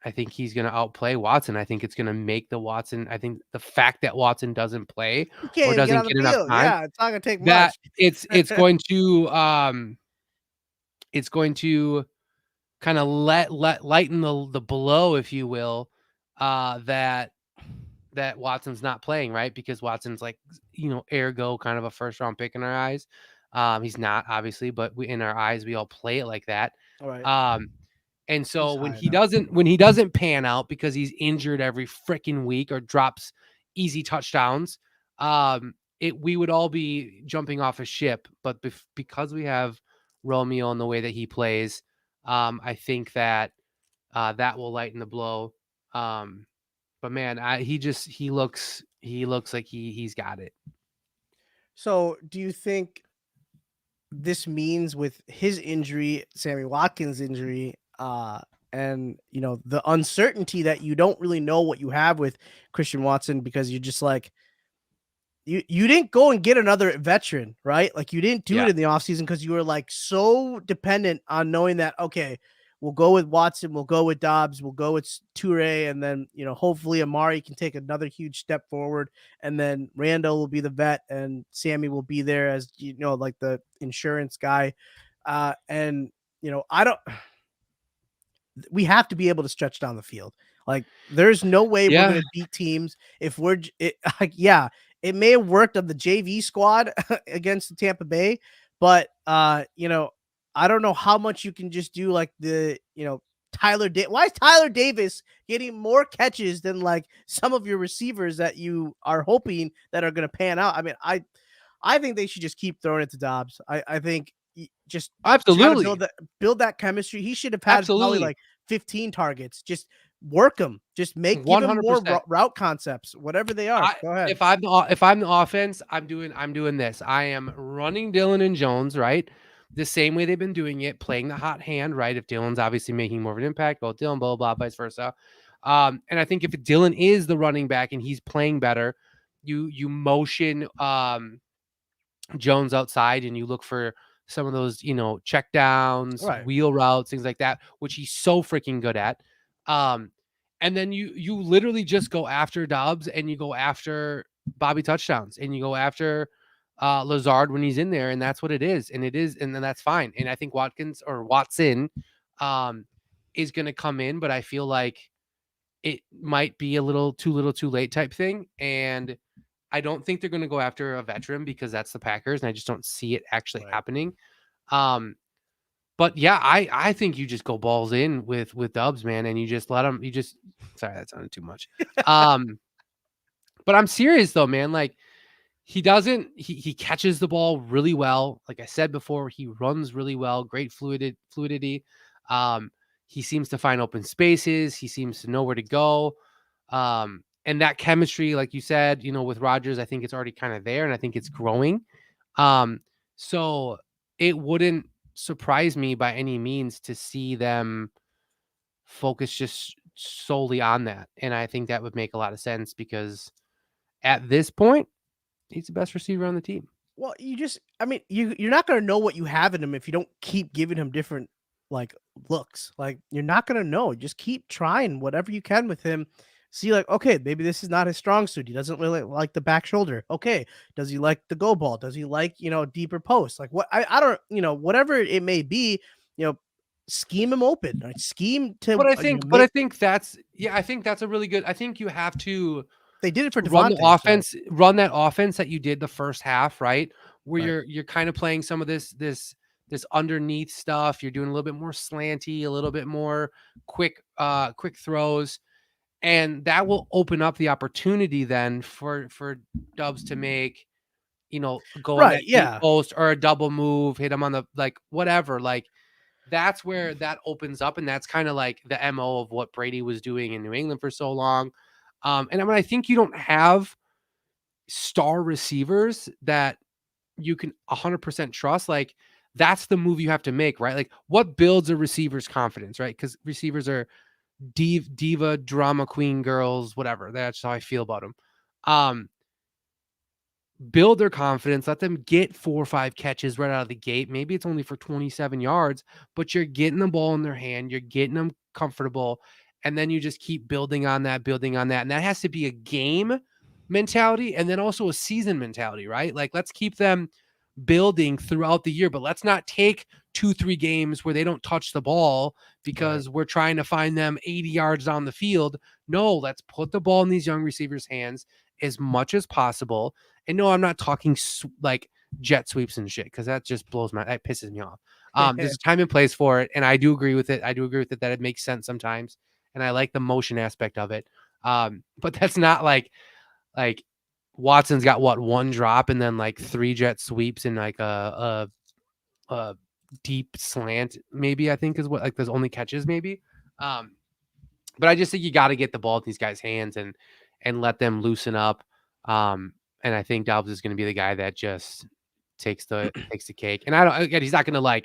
I think he's going to outplay Watson. I think it's going to make I think the fact that Watson doesn't play or doesn't get enough time, yeah, it's not going to take much. It's going to kind of lighten the blow, if you will, that Watson's not playing, right? Because Watson's like, you know, ergo kind of a first round pick in our eyes. He's not, obviously, but in our eyes, we all play it like that. All right. And so when he doesn't pan out because he's injured every freaking week or drops easy touchdowns, we would all be jumping off a ship. But because we have Romeo and the way that he plays, I think that that will lighten the blow. But man, he looks like he's got it. So do you think this means with his injury, Sammy Watkins' injury, and you know, the uncertainty that you don't really know what you have with Christian Watson, because you're just like, you didn't go and get another veteran, right? Like you didn't do it in the offseason because you were like so dependent on knowing that, okay, we'll go with Watson, we'll go with Dobbs, we'll go with Toure, and then, you know, hopefully Amari can take another huge step forward, and then Randall will be the vet, and Sammy will be there as, you know, like the insurance guy. And, you know, we have to be able to stretch down the field. Like, there's no way we're going to beat teams if it may have worked on the JV squad against the Tampa Bay, but, you know, I don't know how much you can just do like the, you know, why is Tyler Davis getting more catches than like some of your receivers that you are hoping that are going to pan out? I mean, I think they should just keep throwing it to Dobbs. I think just absolutely build that chemistry. He should have had probably like 15 targets. Just work them. Just give him more route concepts, whatever they are. Go ahead. If I'm the offense, I'm doing this. I am running Dillon and Jones, right? The same way they've been doing it, playing the hot hand, right? If Dillon's obviously making more of an impact, go Dillon, blah, blah, blah, vice versa. And I think if Dillon is the running back and he's playing better, you motion Jones outside and you look for some of those, you know, check downs, wheel routes, things like that, which he's so freaking good at. And then you literally just go after Dobbs and you go after Bobby touchdowns, and you go after Lazard when he's in there, and that's what it is, and then that's fine. And I think Watson is going to come in, but I feel like it might be a little too late type thing, and I don't think they're going to go after a veteran because that's the Packers, and I just don't see it actually happening. But yeah, I think you just go balls in with Dobbs, man, and you just let him. Sorry, that sounded too much. But I'm serious though, man. Like he catches the ball really well. Like I said before, he runs really well. Great fluidity. He seems to find open spaces. He seems to know where to go. And that chemistry, like you said, with Rodgers, I think it's already kind of there, and I think it's growing. So it wouldn't surprise me by any means to see them focus just solely on that. And I think that would make a lot of sense because at this point, he's the best receiver on the team. Well, you're not going to know what you have in him if you don't keep giving him different looks. Like you're not going to know. Just keep trying whatever you can with him. See, okay, maybe this is not his strong suit. He doesn't really like the back shoulder. Okay, does he like the go ball? Does he like deeper posts? Like what I don't whatever it may be. Scheme him open. Scheme to. But I think that's a really good. I think you have to. They did it for Devontae, run that offense that you did the first half, right? Where you're kind of playing some of this underneath stuff. You're doing a little bit more slanty, a little bit more quick throws, and that will open up the opportunity then for Dobbs to make, go on that deep post or a double move, hit him on the whatever. That's where that opens up, and that's kind of like the MO of what Brady was doing in New England for so long. And I think you don't have star receivers that you can 100% trust. Like that's the move you have to make, right? Like what builds a receiver's confidence, right? Because receivers are diva drama queen girls, whatever. That's how I feel about them. Build their confidence, let them get 4 or 5 catches right out of the gate. Maybe it's only for 27 yards, but you're getting the ball in their hand. You're getting them comfortable. And then you just keep building on that. And that has to be a game mentality and then also a season mentality, right? Like, let's keep them building throughout the year, but let's not take 2-3 games where they don't touch the ball because we're trying to find them 80 yards down the field. No, let's put the ball in these young receivers' hands as much as possible. And no, I'm not talking like jet sweeps and shit because that just that pisses me off. There's a time and place for it, and I do agree with it. That it makes sense sometimes, and I like the motion aspect of it. But that's not like Watson's got one drop and then 3 jet sweeps and a deep slant, maybe I think is what those only catches maybe. But I just think you got to get the ball in these guys' hands and let them loosen up. And I think Dobbs is going to be the guy that just takes the cake. And he's not going to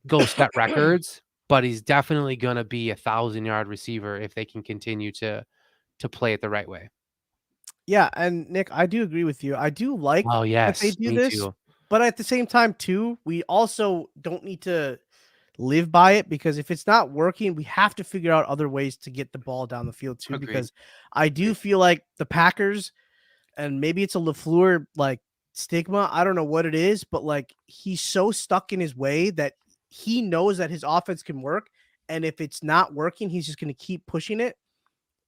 go set records, but he's definitely going to be 1,000-yard receiver if they can continue to play it the right way. Yeah, and Nick, I do agree with you. I do like that they do this, too. But at the same time, too, we also don't need to live by it because if it's not working, we have to figure out other ways to get the ball down the field too. Agreed. Because I do feel like the Packers, and maybe it's a LaFleur stigma, I don't know what it is, but he's so stuck in his way that he knows that his offense can work, and if it's not working, he's just going to keep pushing it.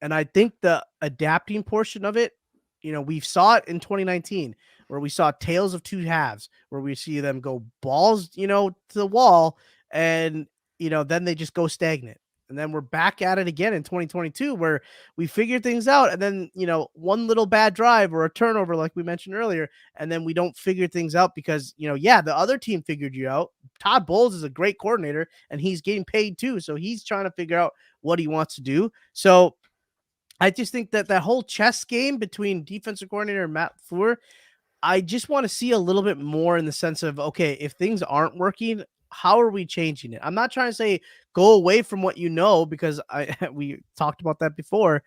And I think the adapting portion of it, we saw it in 2019 where we saw tales of 2 halves where we see them go balls, to the wall, and then they just go stagnant. And then we're back at it again in 2022 where we figure things out, and then one little bad drive or a turnover like we mentioned earlier, and then we don't figure things out because the other team figured you out. Todd Bowles is a great coordinator and he's getting paid too, so he's trying to figure out what he wants to do. So I just think that whole chess game between defensive coordinator and Matt LaFleur, I just want to see a little bit more in the sense of, okay, if things aren't working, how are we changing it? I'm not trying to say go away from what because we talked about that before.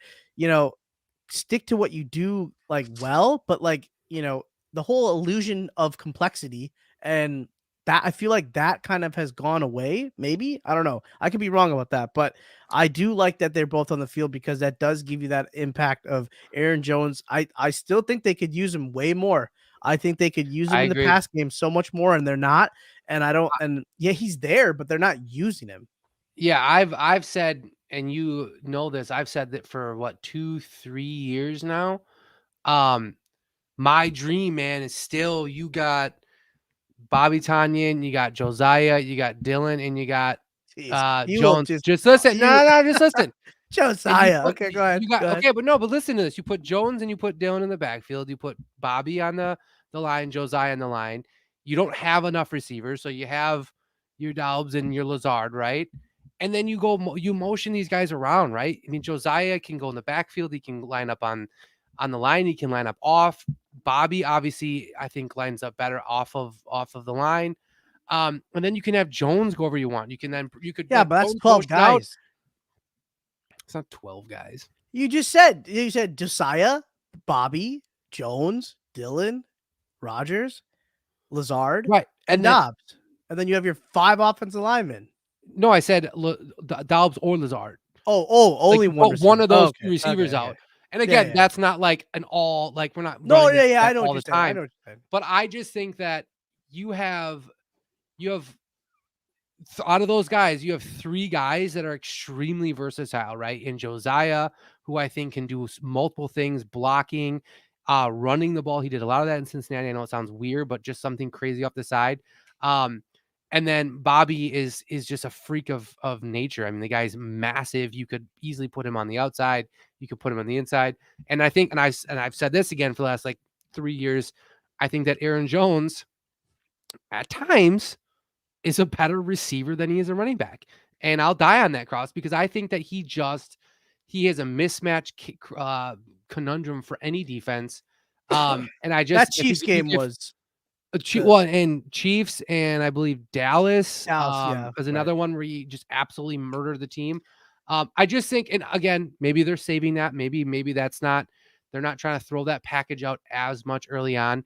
Stick to what you do well, but the whole illusion of complexity and that I feel like that kind of has gone away. Maybe, I don't know. I could be wrong about that, but I do like that they're both on the field because that does give you that impact of Aaron Jones. I still think they could use him way more. I think they could use him I in the agree. pass game so much more, and they're not. And I don't. And yeah, he's there, but they're not using him. Yeah, I've said, and you know this, I've said that for what 2-3 years now. My dream, man, is still you got Bobby Tanyan, you got Josiah, you got Dylan, and you got Jeez, you will Jones. just Just listen. you No, just listen. And you Josiah. put Okay, go ahead. you got Go ahead. okay, but listen to this. You put Jones and you put Dylan in the backfield. You put Bobby on the line, Josiah on the line. You don't have enough receivers, so you have your Dobbs and your Lazard, right? And then you motion these guys around, right? I mean, Josiah can go in the backfield. He can line up on the line. He can line up off. Bobby, obviously, I think lines up better off of the line. And then you can have Jones go wherever you want. You could Yeah, have but that's Jones 12 motion out. guys. It's not 12 guys. You said Josiah, Bobby, Jones, Dylan, Rogers, Lazard, Right. and Dobbs. And then you have your 5 offensive linemen. No, I said Dobbs or Lazard. Only like, one of those two receivers out. And again, that's not like an all, like we're not. I know all what the you're saying. I time. know what you're saying. But I just think that you have out of those guys, you have 3 guys that are extremely versatile, right? In Josiah, who I think can do multiple things, blocking, running the ball. He did a lot of that in Cincinnati. I know it sounds weird, but just something crazy off the side. And then Bobby is just a freak of nature. I mean, the guy's massive. You could easily put him on the outside. You could put him on the inside. And I think, and I've said this again for the last like 3 years, I think that Aaron Jones at times is a better receiver than he is a running back. And I'll die on that cross because I think that he has a mismatch conundrum for any defense. And I just, that Chiefs game was and Chiefs and I believe Dallas is another one where he just absolutely murdered the team. I just think, and again, maybe they're saving that. Maybe they're not trying to throw that package out as much early on.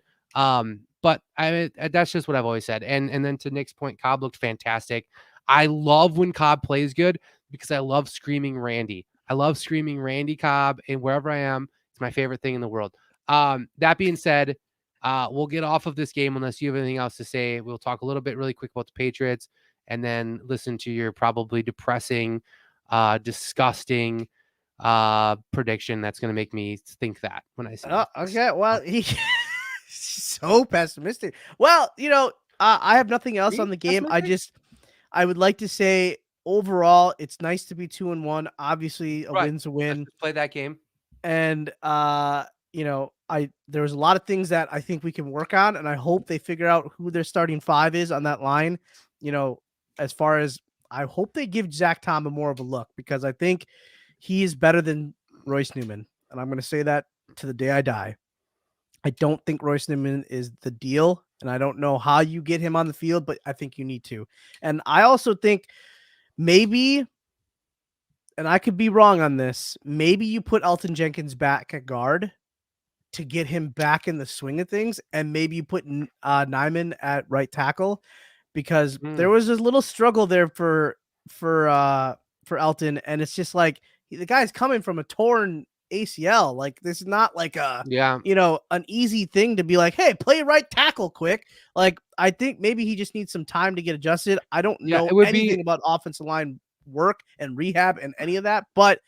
But that's just what I've always said. And then to Nick's point, Cobb looked fantastic. I love when Cobb plays good because I love screaming Randy. I love screaming Randy Cobb, and wherever I am, it's my favorite thing in the world. That being said, we'll get off of this game unless you have anything else to say. We'll talk a little bit really quick about the Patriots and then listen to your probably depressing, disgusting prediction that's going to make me think that when I say okay, well, he's so pessimistic. Well, I have nothing else on the game. I would like to say overall, it's nice to be 2-1. Obviously, a win's a win. Let's play that game. And there was a lot of things that I think we can work on, and I hope they figure out who their starting 5 is on that line. As far as I hope they give Zach Tom more of a look because I think he is better than Royce Newman, and I'm going to say that to the day I die. I don't think Royce Newman is the deal, and I don't know how you get him on the field, but I think you need to. And I also think maybe, and I could be wrong on this, maybe you put Elton Jenkins back at guard to get him back in the swing of things, and maybe you put Nyman at right tackle because there was a little struggle there for Elton, and it's just like the guy's coming from a torn ACL. Like this is not like an easy thing to be like, hey, play right tackle quick. Like I think maybe he just needs some time to get adjusted. I don't know anything about offensive line work and rehab and any of that, but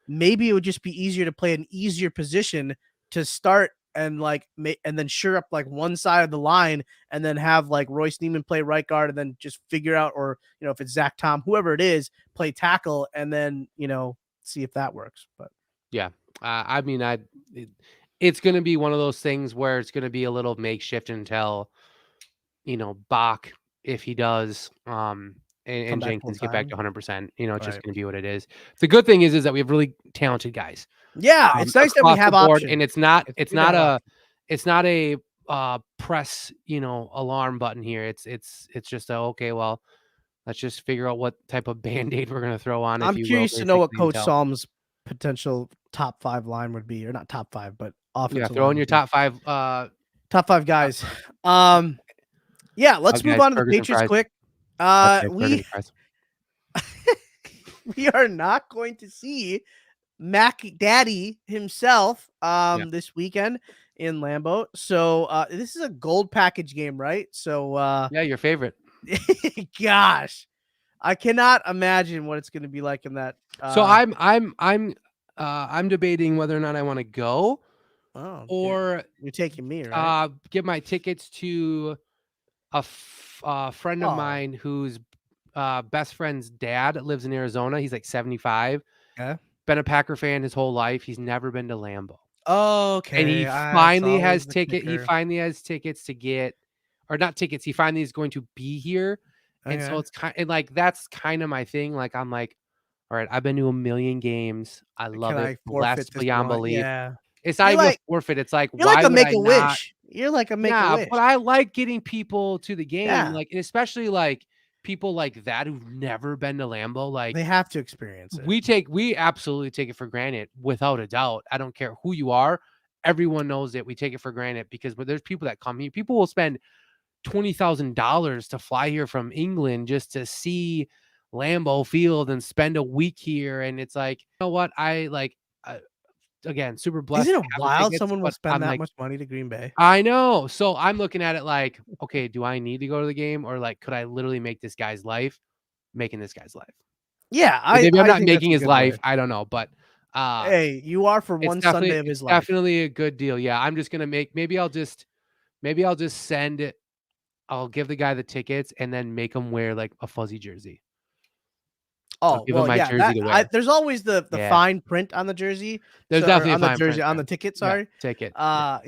maybe it would just be easier to play an easier position to start and and then sure up like one side of the line and then have like Royce Neiman play right guard and then just figure out, or if it's Zach Tom, whoever it is, play tackle and then see if that works. But yeah, I mean, it's going to be one of those things where it's going to be a little makeshift until Bach, if he does, and Jenkins get back to 100%. It's just going to be what it is. The good thing is that we have really talented guys. Yeah, it's nice that we have options, and it's not a press alarm button here. It's just okay. Well, let's just figure out what type of Band-Aid we're going to throw on. I'm curious to know what Coach Salm's potential top 5 line would be, or not top 5, but offensive. Yeah, throw in your top 5 guys. Yeah, let's move guys, on to the burgers and Patriots fries. quick. Okay, burgers and fries. We are not going to see Mac Daddy himself this weekend in Lambeau. So this is a gold package game, right? So Yeah, your favorite. gosh, I cannot imagine what it's going to be like in that. So I'm debating whether or not I want to go Oh, or you're taking me, right? give my tickets to a friend of mine whose best friend's dad lives in Arizona. He's like 75. Yeah. Been a Packer fan his whole life. He's never been to Lambeau. Okay. And he It's finally always has the ticket. He kicker. finally has tickets to get, or not tickets. He finally is going to be here, and so Okay. it's kind and like that's kind of my thing. Like I'm like, all right, I've been to a million games. I love Can it. I forfeit Blessed this beyond one? belief. Yeah. It's not You're even a like forfeit. It's like, you're like why a would I not? Make-A-Wish. You're like a Yeah, Make-A-Wish. but I like getting people to the game, Yeah. like, and especially like people like that who've never been to Lambeau. Like They have to experience it. we absolutely take it for granted without a doubt. I don't care who you are. Everyone knows it. We take it for granted because but there's people that come here. People will spend $20,000 to fly here from England just to see Lambeau Field and spend a week here. And it's like, you know what? I like, again, super blessed Isn't to it have the wild tickets, someone will but spend I'm that like, much money to Green Bay? I know. So I'm looking at it like, okay, do I need to go to the game or like, could I literally make this guy's life? Making this guy's life. Yeah, Maybe I'm I not think that's making a his good life. way. I don't know, but Hey, you are for one Sunday of his it's life. definitely a good deal. Yeah, I'm just gonna make. Maybe I'll just send it. I'll give the guy the tickets and then make him wear like a fuzzy jersey. I'll Oh, give him well, my yeah, jersey to wear. there's always the Yeah. fine print on the jersey. There's So, or definitely a on the fine jersey, print, on yeah. the ticket, Yeah, sorry. ticket. Yeah.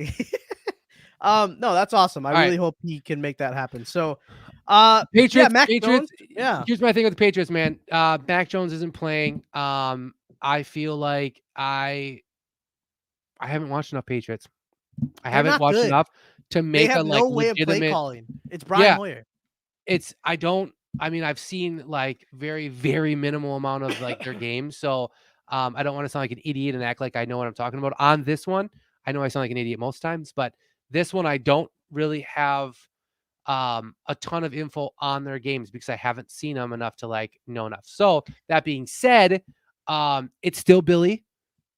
No, that's awesome. I All right. really hope he can make that happen. So, Patriots, yeah, Mac Patriots. Jones, yeah. Here's my thing with the Patriots, man. Mac Jones isn't playing. I feel like I haven't watched enough Patriots. I They're haven't not watched good. enough to They make a have like no way of play legitimate. calling. It's Brian Yeah, Hoyer. I mean, I've seen like very, very minimal amount of like their games. So I don't want to sound like an idiot and act like I know what I'm talking about. On this one, I know I sound like an idiot most times, but this one I don't really have a ton of info on their games because I haven't seen them enough to like know enough. So that being said, it's still Billy.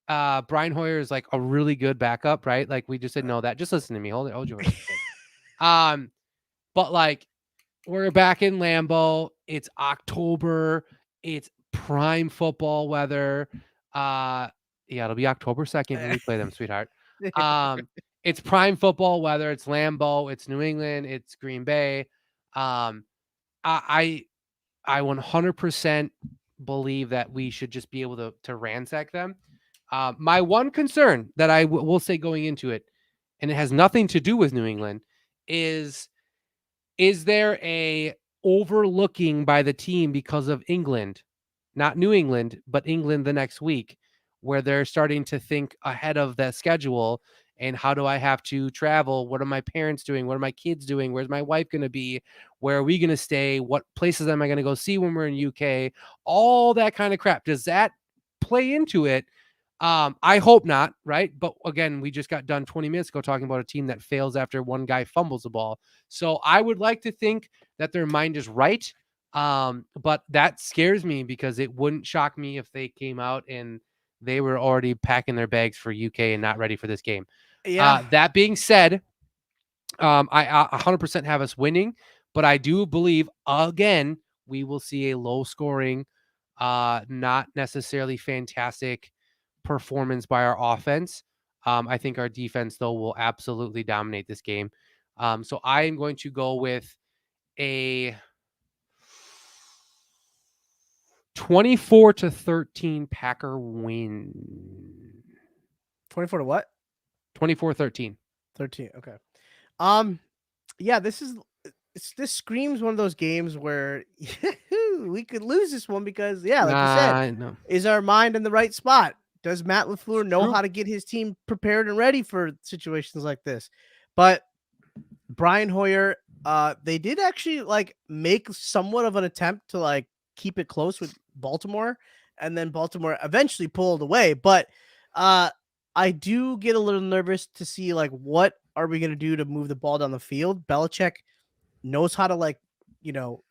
Brian Hoyer is like a really good backup, right? Like we just said, no, that just listen to me. Hold your but like we're back in Lambeau. It's October. It's prime football weather. Yeah, it'll be October 2nd when we play them, sweetheart. It's prime football weather. It's Lambeau. It's New England. It's Green Bay. I 100% believe that we should just be able to ransack them. My one concern that I will say going into it, and it has nothing to do with New England, is there a overlooking by the team because of England, not New England, but England the next week, where they're starting to think ahead of the schedule and how do I have to travel? What are my parents doing? What are my kids doing? Where's my wife going to be? Where are we going to stay? What places am I going to go see when we're in UK? All that kind of crap. Does that play into it? I hope not, right? But again, we just got done 20 minutes ago talking about a team that fails after one guy fumbles the ball. So I would like to think that their mind is right. But that scares me because it wouldn't shock me if they came out and they were already packing their bags for UK and not ready for this game. Yeah. That being said, I 100% have us winning, but I do believe again, we will see a low scoring, not necessarily fantastic performance by our offense. I think our defense, though, will absolutely dominate this game. So I am going to go with a 24-13 Packer win. 24 to what? 24-13. 13. Okay. Yeah, this screams one of those games where we could lose this one because, yeah, like you said, No. is our mind in the right spot? Does Matt LaFleur know True. how to get his team prepared and ready for situations like this? But Brian Hoyer, they did actually like make somewhat of an attempt to like keep it close with Baltimore, and then Baltimore eventually pulled away. But I do get a little nervous to see like what are we going to do to move the ball down the field. Belichick knows how to like,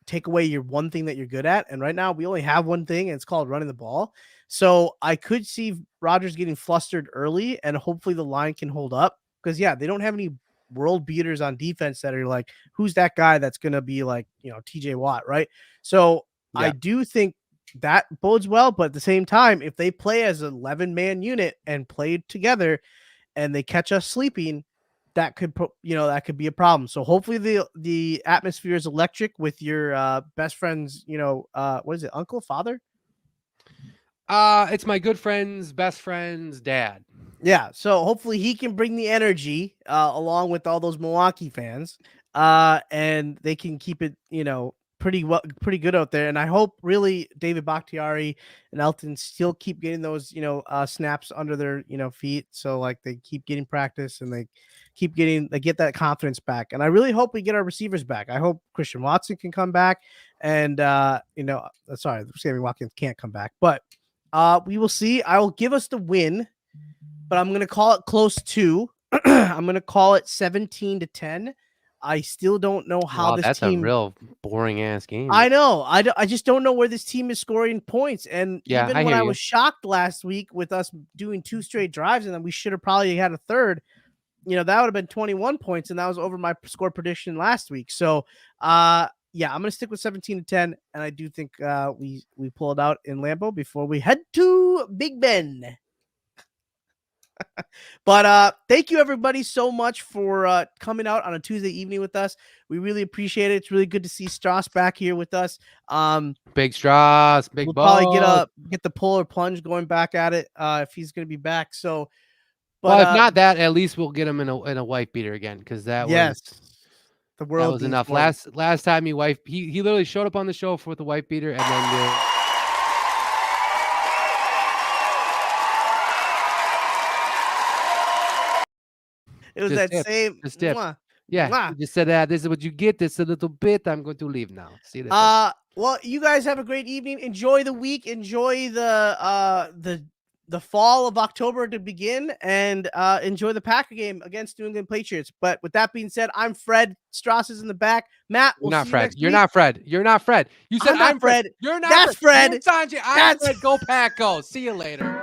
take away your one thing that you're good at. And right now we only have one thing, and it's called running the ball. So I could see Rodgers getting flustered early, and hopefully the line can hold up because they don't have any world beaters on defense that are like, who's that guy that's going to be like, TJ Watt. Right. So I do think that bodes well, but at the same time, if they play as an 11-man unit and play together and they catch us sleeping, that could be a problem. So hopefully the atmosphere is electric with your best friend's, what is it, uncle, father? It's my good friend's best friend's dad. Yeah, so hopefully he can bring the energy along with all those Milwaukee fans, and they can keep it, pretty good out there. And I hope really David Bakhtiari and Elton still keep getting those, snaps under their, feet. So like they keep getting practice and they get that confidence back. And I really hope we get our receivers back. I hope Christian Watson can come back, and sorry, Sammy Watkins can't come back, but we will see. I will give us the win, but I'm going to call it close to. I'm going to call it 17-10. I still don't know how this that's team. A real boring ass game. I know. I just don't know where this team is scoring points. And even when I was shocked last week with us doing 2 straight drives, and then we should have probably had a third, that would have been 21 points, and that was over my score prediction last week. So, I'm going to stick with 17-10, and I do think we pull it out in Lambeau before we head to Big Ben. But thank you everybody so much for coming out on a Tuesday evening with us. We really appreciate it. It's really good to see Strauss back here with us. Big Strauss, big. We'll probably get the pull or plunge going back at it if he's going to be back. So, but if not that, at least we'll get him in a wife beater again, because that was the world. That was enough. Last time he literally showed up on the show with the wife beater, and then. It was that same. Yeah, you just said this is what you get. This a little bit. I'm going to leave now. See you later. Well, you guys have a great evening. Enjoy the week. Enjoy the fall of October to begin, and enjoy the Packer game against New England Patriots. But with that being said, I'm Fred. Strauss is in the back. Matt, you're not Fred. You're not Fred. You're not Fred. You said I'm Fred. You're not. That's Fred. Sanjay. I'm Fred. Go Pack. Go. See you later.